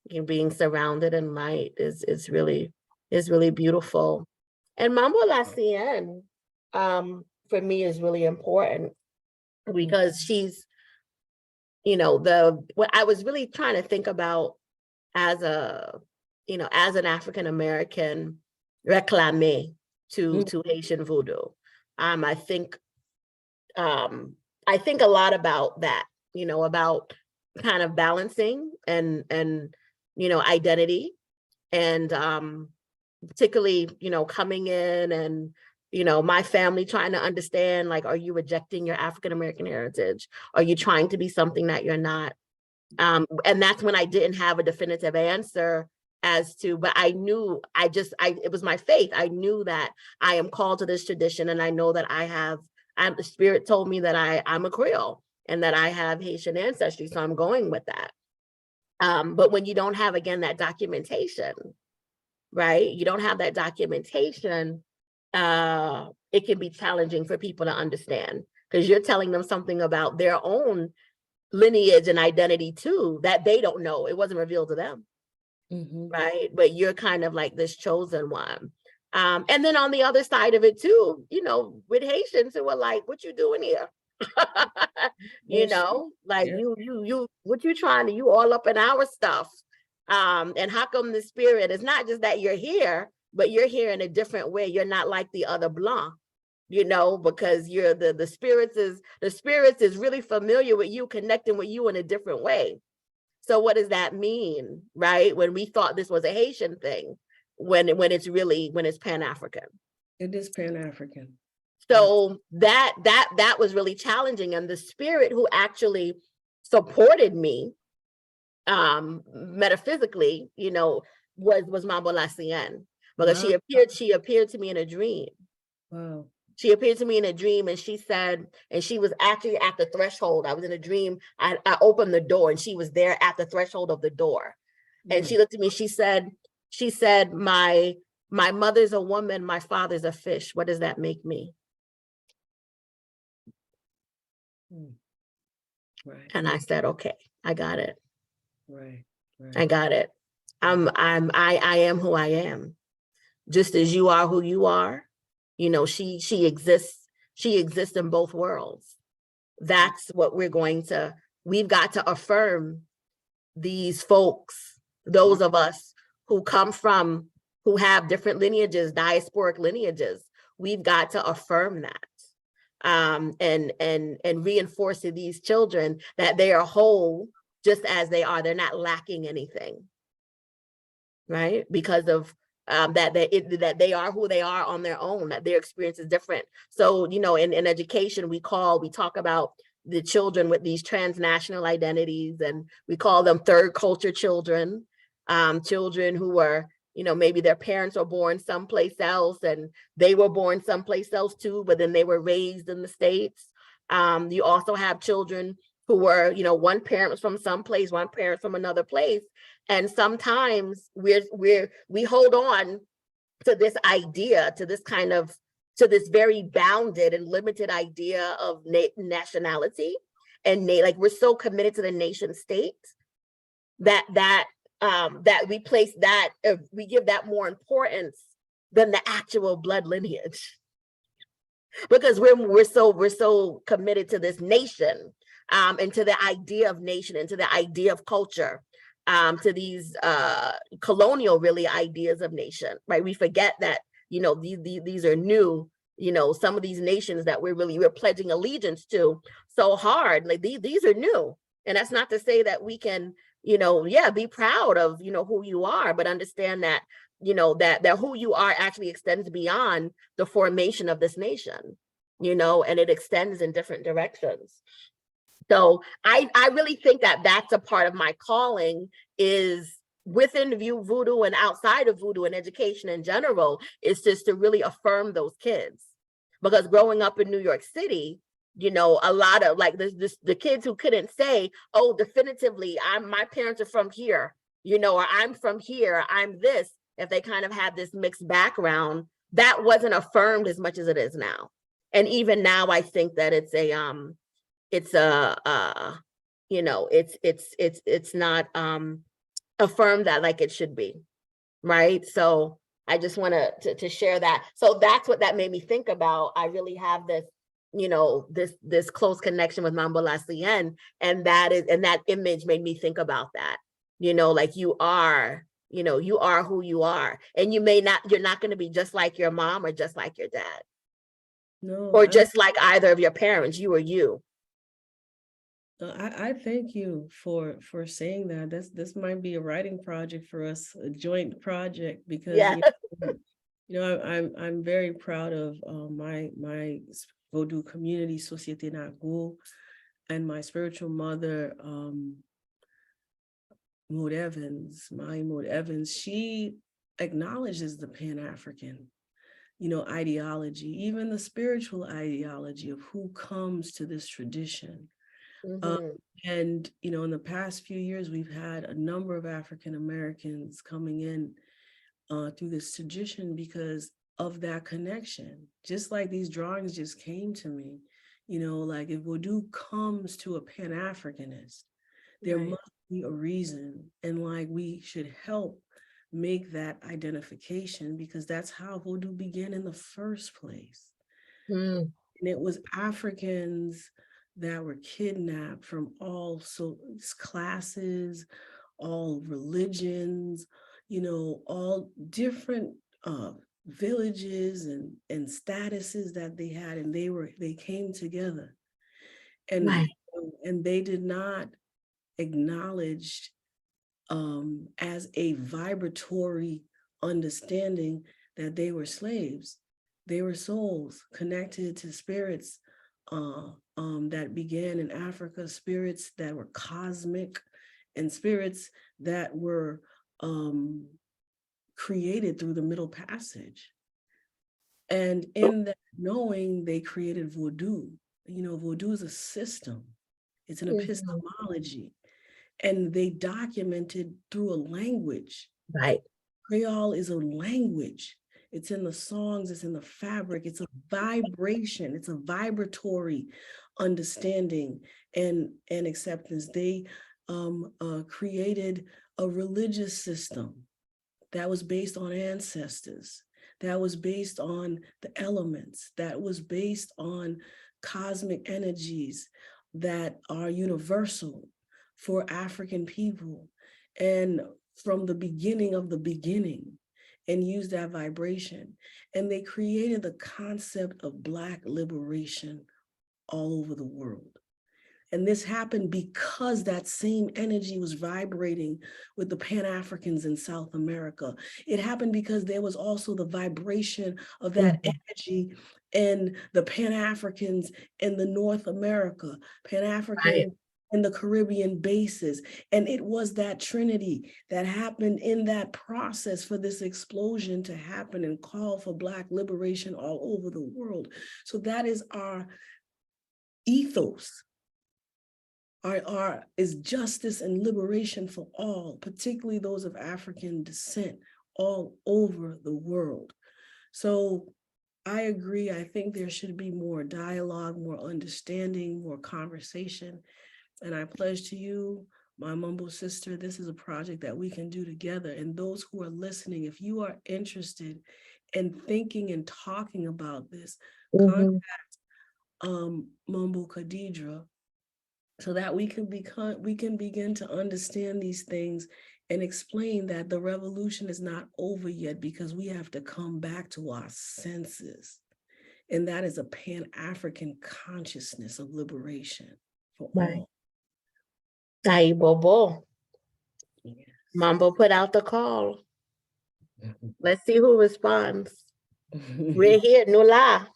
You being surrounded in light is really beautiful. And Manbo Charlene, for me, is really important because she's, you know, what I was really trying to think about as a, you know, as an African American réclamé to Haitian voodoo. I think a lot about that, you know, about kind of balancing and you know, identity, and particularly, you know, coming in and, you know, my family trying to understand, like, are you rejecting your African American heritage? Are you trying to be something that you're not? And that's when I didn't have a definitive answer as to, but I knew, it was my faith. I knew that I am called to this tradition, and I know that the spirit told me that I'm a Creole and that I have Haitian ancestry. So I'm going with that. But when you don't have, again, that documentation, right? You don't have that documentation, it can be challenging for people to understand, because you're telling them something about their own lineage and identity too that they don't know. It wasn't revealed to them. Right? But you're kind of like this chosen one. And then on the other side of it too, you know, with Haitians who are like, what you doing here? You know, like you what you trying to, you all up in our stuff. And how come the spirit is not just that you're here, but you're here in a different way. You're not like the other Blanc, you know, because you're the spirits is really familiar with you, connecting with you in a different way. So what does that mean, right? When we thought this was a Haitian thing, when it's Pan-African. It is Pan-African. So that was really challenging. And the spirit who actually supported me metaphysically, you know, was Manbo Charlene, because she appeared to me in a dream. Wow. She appeared to me in a dream, and she said, and she was actually at the threshold. I was in a dream. I opened the door, and she was there at the threshold of the door. And she looked at me. She said, my mother's a woman, my father's a fish. What does that make me? Right. And I said, okay, I got it. Right. I got it. I am who I am. Just as you are who you are, you know, she exists in both worlds. That's what we've got to affirm these folks, those of us who come from, who have different lineages, diasporic lineages. We've got to affirm that. And reinforce to these children that they are whole just as they are. They're not lacking anything, right? Because of that they are who they are on their own, that their experience is different. So, you know, in education, we talk about the children with these transnational identities, and we call them third culture children, children who were, you know, maybe their parents were born someplace else and they were born someplace else too, but then they were raised in the States. You also have children who were, you know, one parent was from someplace, one parent from another place. And sometimes we hold on to this idea, to this very bounded and limited idea of nationality, and like we're so committed to the nation state that we place that, we give that more importance than the actual blood lineage, because we're so committed to this nation, and to the idea of nation, and to the idea of culture, to these colonial really ideas of nation, right? We forget that, you know, these are new, you know, some of these nations that we're pledging allegiance to so hard, like these are new. And that's not to say that we can, you know, be proud of, you know, who you are, but understand that, you know, that who you are actually extends beyond the formation of this nation, you know, and it extends in different directions. So I really think that that's a part of my calling, is within Voodoo and outside of Voodoo and education in general, is just to really affirm those kids. Because growing up in New York City, you know, a lot of like the kids who couldn't say, oh, definitively, my parents are from here, you know, or I'm from here, I'm this, if they kind of had this mixed background, that wasn't affirmed as much as it is now. And even now, I think that it's you know, it's not affirmed that like it should be, right? So I just want to share that. So that's what that made me think about. I really have this, you know, this close connection with Manbo Charlene, and that image made me think about that. You know, like you are who you are, and you're not going to be just like your mom or just like your dad, No, or just like either of your parents. You are you. I thank you for saying that. This might be a writing project for us, a joint project, because Yeah. you know, I'm very proud of my Vodou community, Société Nagul, and my spiritual mother, Maud Evans. She acknowledges the Pan-African, you know, ideology, even the spiritual ideology of who comes to this tradition. Mm-hmm. And, you know, in the past few years, we've had a number of African Americans coming in through this tradition because of that connection. Just like these drawings just came to me, you know, like if Vodou comes to a Pan-Africanist, there Right. must be a reason. And like we should help make that identification, because that's how Vodou began in the first place. Mm. And it was Africans that were kidnapped from all classes, all religions, you know, all different villages and statuses that they had, and they came together, and Right. they did not acknowledge as a vibratory understanding that they were slaves. They were souls connected to spirits that began in Africa, spirits that were cosmic, and spirits that were created through the Middle Passage. And in that knowing, they created Vodou. You know, Vodou is a system. It's an epistemology. And they documented through a language. Right. Creole is a language. It's in the songs, it's in the fabric, it's a vibration, it's a vibratory understanding and acceptance. They created a religious system that was based on ancestors, that was based on the elements, that was based on cosmic energies that are universal for African people. And from the beginning of the beginning, and use that vibration. And they created the concept of Black liberation all over the world. And this happened because that same energy was vibrating with the Pan-Africans in South America. It happened because there was also the vibration of that energy in the Pan-Africans in the North America, Pan-African in the Caribbean bases. And it was that trinity that happened in that process for this explosion to happen and call for Black liberation all over the world. So that is our ethos. Is justice and liberation for all, particularly those of African descent, all over the world. So I agree. I think there should be more dialogue, more understanding, more conversation. And I pledge to you, my Manbo sister, this is a project that we can do together. And those who are listening, if you are interested in thinking and talking about this, contact Manbo Kahdeidra, so that we can begin to understand these things and explain that the revolution is not over yet, because we have to come back to our senses. And that is a Pan-African consciousness of liberation for all. Aye, Bobo. Yes. Manbo put out the call. Let's see who responds. We're here, Nula.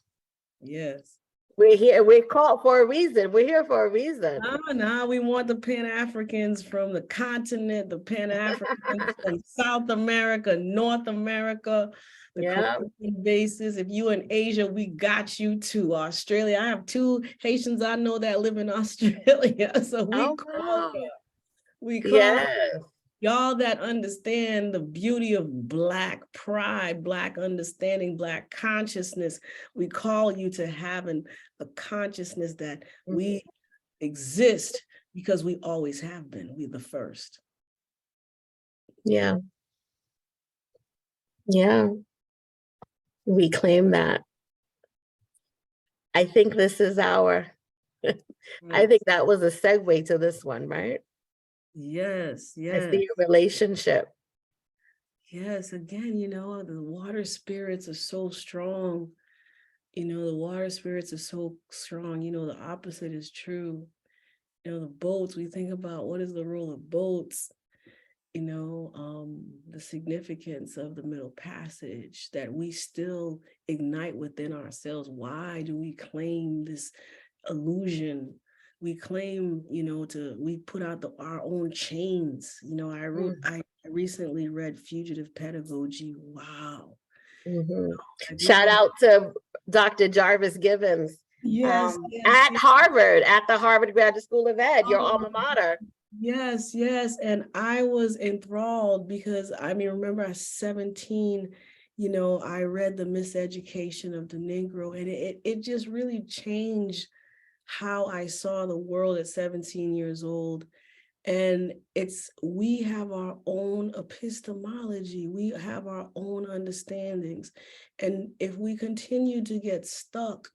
Yes. We're here. We're called for a reason. We're here for a reason. No, we want the Pan-Africans from the continent, the Pan-Africans from South America, North America, the Caribbean bases. If you in Asia, we got you too. Australia, I have 2 Haitians I know that live in Australia. So we call them. We call y'all that understand the beauty of Black pride, Black understanding, Black consciousness. We call you to having a consciousness that we exist because we always have been. We're the first. Yeah. We claim that. I think this is our, I think that was a segue to this one, right? Yes. I see your relationship. Yes, again, the water spirits are so strong. The water spirits are so strong. The opposite is true. The boats, we think about what is the role of boats, the significance of the Middle Passage that we still ignite within ourselves. Why do we claim this illusion? We claim, we put out our own chains. I recently read Fugitive Pedagogy. Wow. Shout out to Dr. Jarvis Givens. At Harvard, at the Harvard Graduate School of Ed, your alma mater. Yes. And I was enthralled because, remember at 17, I read The Miseducation of the Negro, and it just really changed how I saw the world at 17 years old. And we have our own epistemology, we have our own understandings. And if we continue to get stuck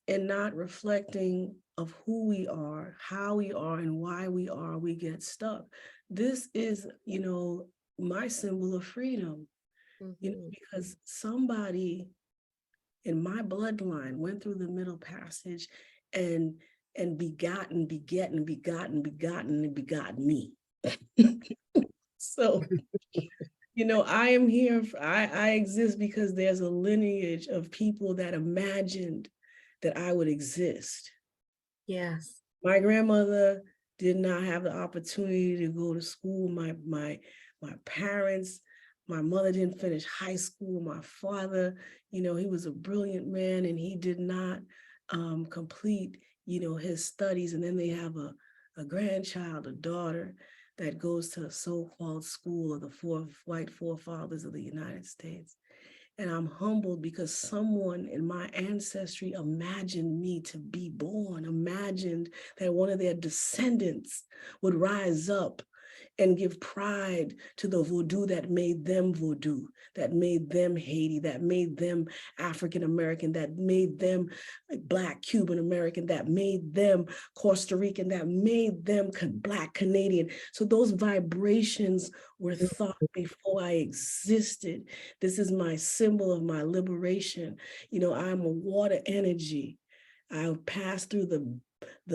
and not reflecting of who we are, how we are, and why we are, we get stuck. This is, my symbol of freedom, because somebody in my bloodline went through the Middle Passage and begotten me. So, I am here, I exist because there's a lineage of people that imagined that I would exist. Yes. My grandmother did not have the opportunity to go to school. My parents, my mother didn't finish high school. My father, he was a brilliant man and he did not complete, his studies. And then they have a grandchild, a daughter that goes to a so-called school of the 4 white forefathers of the United States. And I'm humbled because someone in my ancestry imagined me to be born, imagined that one of their descendants would rise up and give pride to the Vodou that made them Vodou, that made them Haiti, that made them African American, that made them Black Cuban American, that made them Costa Rican, that made them Black Canadian. So those vibrations were thought before I existed. This is my symbol of my liberation. You know, I'm a water energy. I passed through the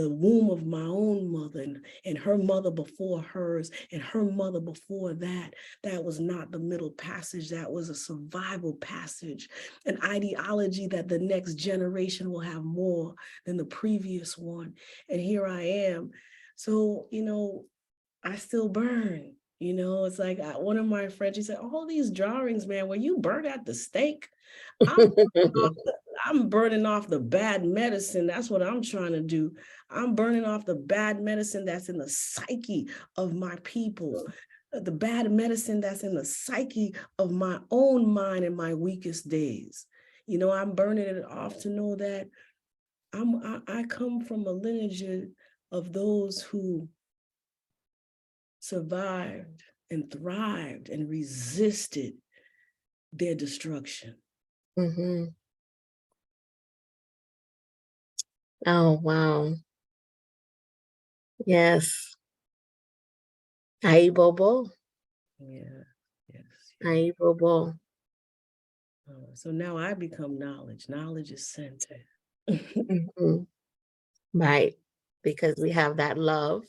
womb of my own mother and her mother before hers and her mother before that. That was not the middle passage. That was a survival passage, an ideology that the next generation will have more than the previous one. And here I am. So, you know, I still burn. You know, it's like one of my friends, she said, all these drawings, man, were you burnt at the stake? I'm burning off the bad medicine. That's what I'm trying to do. I'm burning off the bad medicine that's in the psyche of my people, the bad medicine that's in the psyche of my own mind in my weakest days. You know, I'm burning it off to know that I come from a lineage of those who survived and thrived and resisted their destruction. Mm-hmm. Oh, wow. Yes. Aye, Bobo. Yeah, yes. Aye, Bobo. So now I become knowledge. Knowledge is centered. Mm-hmm. Right. Because we have that love.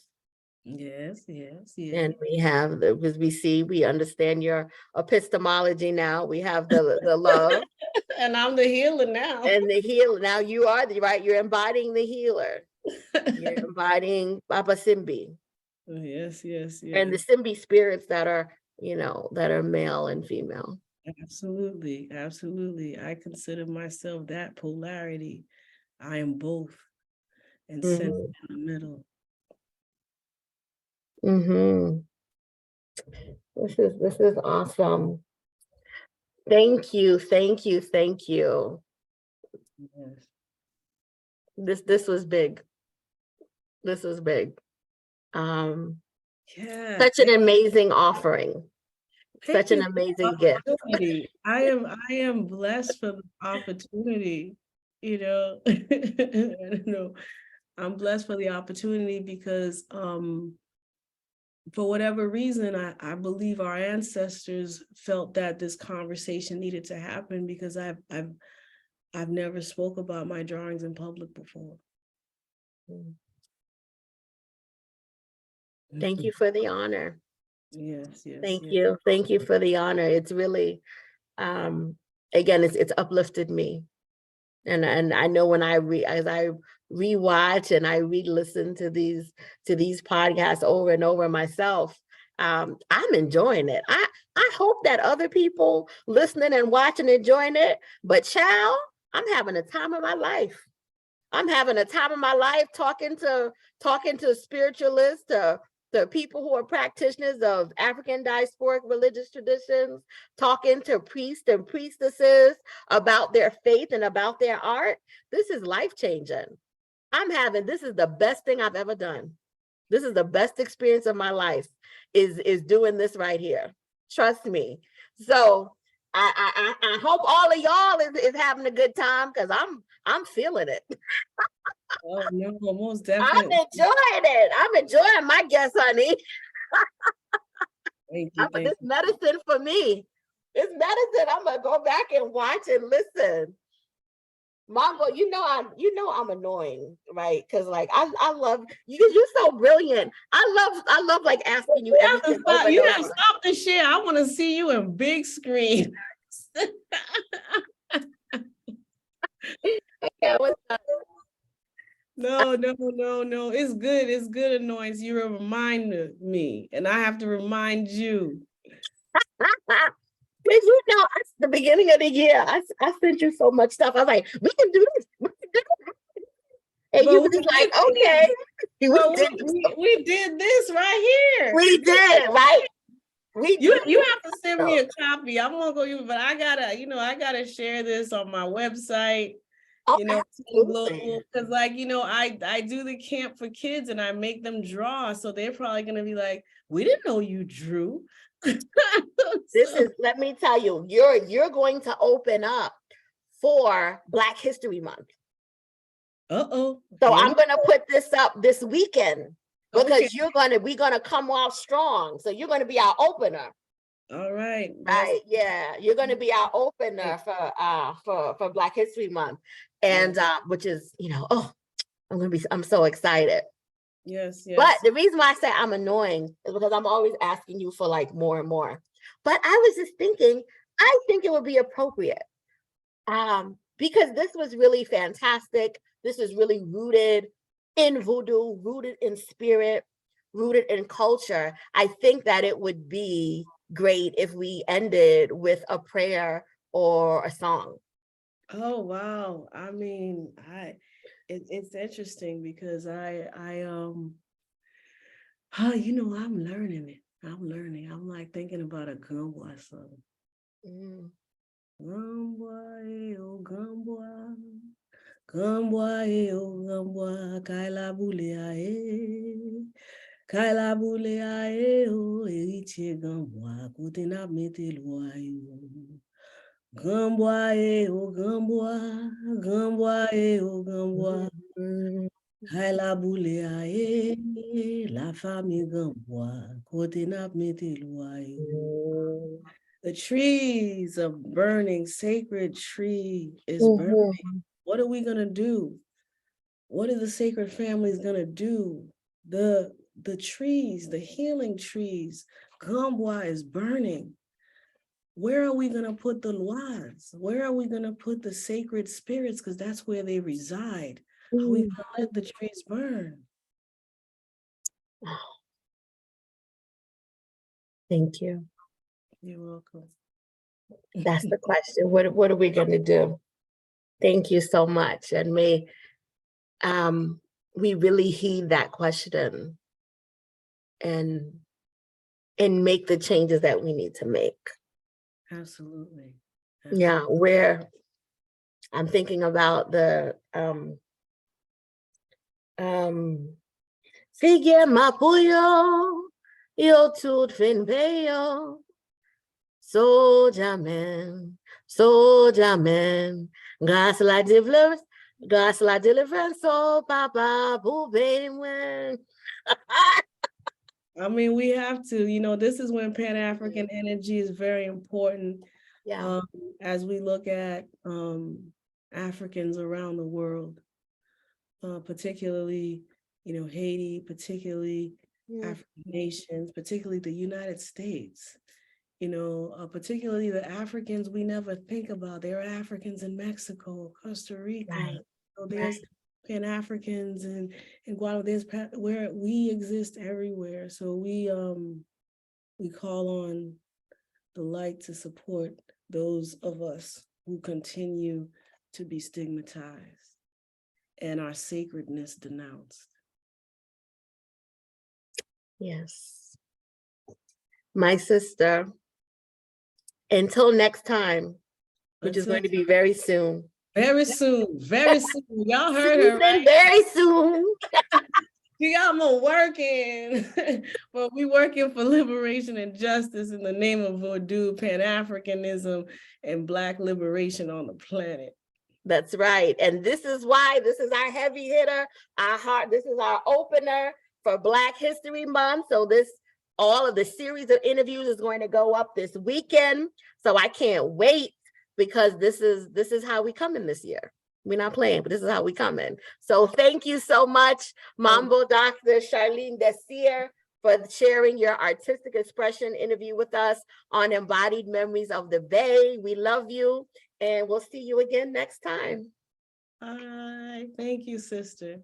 Yes, yes, yes. And we have because we understand your epistemology now. We have the love. And I'm the healer now. And the healer. Now you are right. You're embodying the healer. You're embodying Papa Simbi. Yes, yes, yes. And the Simbi spirits that are, you know, that are male and female. Absolutely, absolutely. I consider myself that polarity. I am both and centered in the middle. Mm-hmm. This is awesome. Thank you, thank you, thank you. Yes. This was big. This was big. Yeah. Such an amazing offering. Such an amazing gift. I am blessed for the opportunity. You know, I don't know. I'm blessed for the opportunity because for whatever reason, I believe our ancestors felt that this conversation needed to happen because I've never spoke about my drawings in public before. Thank you for the honor. Yes, yes. Thank you. Thank you for the honor. It's really, again, it's uplifted me. And I know when as I rewatch and I re-listen to these podcasts over and over myself, I'm enjoying it. I hope that other people listening and watching enjoying it. But child, I'm having a time of my life. I'm having a time of my life talking to spiritualists, to people who are practitioners of African diasporic religious traditions, talking to priests and priestesses about their faith and about their art. This is life-changing. This is the best thing I've ever done. This is the best experience of my life, is doing this right here. Trust me. So I hope all of y'all is having a good time, because I'm feeling it. Oh no, most definitely. I'm enjoying it. I'm enjoying my guest, honey. Thank you. This medicine for me. It's medicine. I'm gonna go back and watch and listen. Manbo, you know I'm annoying, right? Because like I love you. You're so brilliant. I love like asking you everything. You have to stop the shit. I want to see you in big screen. Okay, what's up? No. It's good. It's good, Annoyance. You remind me, and I have to remind you. Because you know, at the beginning of the year, I sent you so much stuff. I was like, we can do this. We can do this. And but you were just like, okay. We did this right here. We did, right? We You do. have to send me a copy. I'm gonna go, but I gotta share this on my website. Oh, Global, absolutely. because I do the camp for kids and I make them draw, so they're probably gonna be like, we didn't know you drew. This is, let me tell you, you're going to open up for Black History Month. Uh-oh. So I'm gonna put this up this weekend because Okay. we're gonna come off strong. So you're gonna be our opener. All right. Right. Yeah. You're gonna be our opener for Black History Month. And which is, oh, I'm so excited. Yes, But yes. the reason why I say I'm annoying is because I'm always asking you for like more and more. But I was just thinking, I think it would be appropriate because this was really fantastic. This is really rooted in voodoo, rooted in spirit, rooted in culture. I think that it would be great if we ended with a prayer or a song. Oh wow. I mean, it's interesting because I'm learning it. I'm learning. I'm like thinking about a gumboa song. Gumboa, oh gumboa. Gumboa, oh gumboa, kaila bulea, kaila bulea, oh, eriche gumboa, kutena mete loayo. Gumboa, oh gumboa, gumboa, oh gumboa. Kaila bulea, la famille gumboa, kutena mete loayo. The trees are burning, sacred tree is burning. What are we going to do? What are the sacred families going to do? The trees, the healing trees, Gambwa is burning. Where are we going to put the lois? Where are we going to put the sacred spirits? Because that's where they reside. Are we going to let the trees burn? Thank you. You're welcome. That's the question. What are we going to do? Thank you so much. And may we really heed that question and make the changes that we need to make. Absolutely. Yeah, where I'm thinking about the Sige mapuyo yo tut fin peyo soldier man gas la deliverance so papa when. I mean, we have to, this is when Pan-African energy is very important. Yeah. As we look at Africans around the world, particularly, Haiti, particularly African nations, particularly the United States, particularly the Africans we never think about. There are Africans in Mexico, Costa Rica. Right. So there's Pan-Africans and Guatemala. There's where we exist everywhere. So we call on the light to support those of us who continue to be stigmatized and our sacredness denounced. Yes. My sister, until next time, which is going to be very soon. Very soon, very soon. Y'all heard her, right? Very soon. We got more working, but we working for liberation and justice in the name of Vodou, Pan-Africanism, and Black liberation on the planet. That's right. And this is why this is our heavy hitter, this is our opener for Black History Month. So all of the series of interviews is going to go up this weekend. So I can't wait because this is how we come in this year. We're not playing, but this is how we come in. So thank you so much, Manbo Dr. Charlene Désir, for sharing your artistic expression interview with us on Embodied Memories of the Bay. We love you, and we'll see you again next time. Bye. Thank you, sister.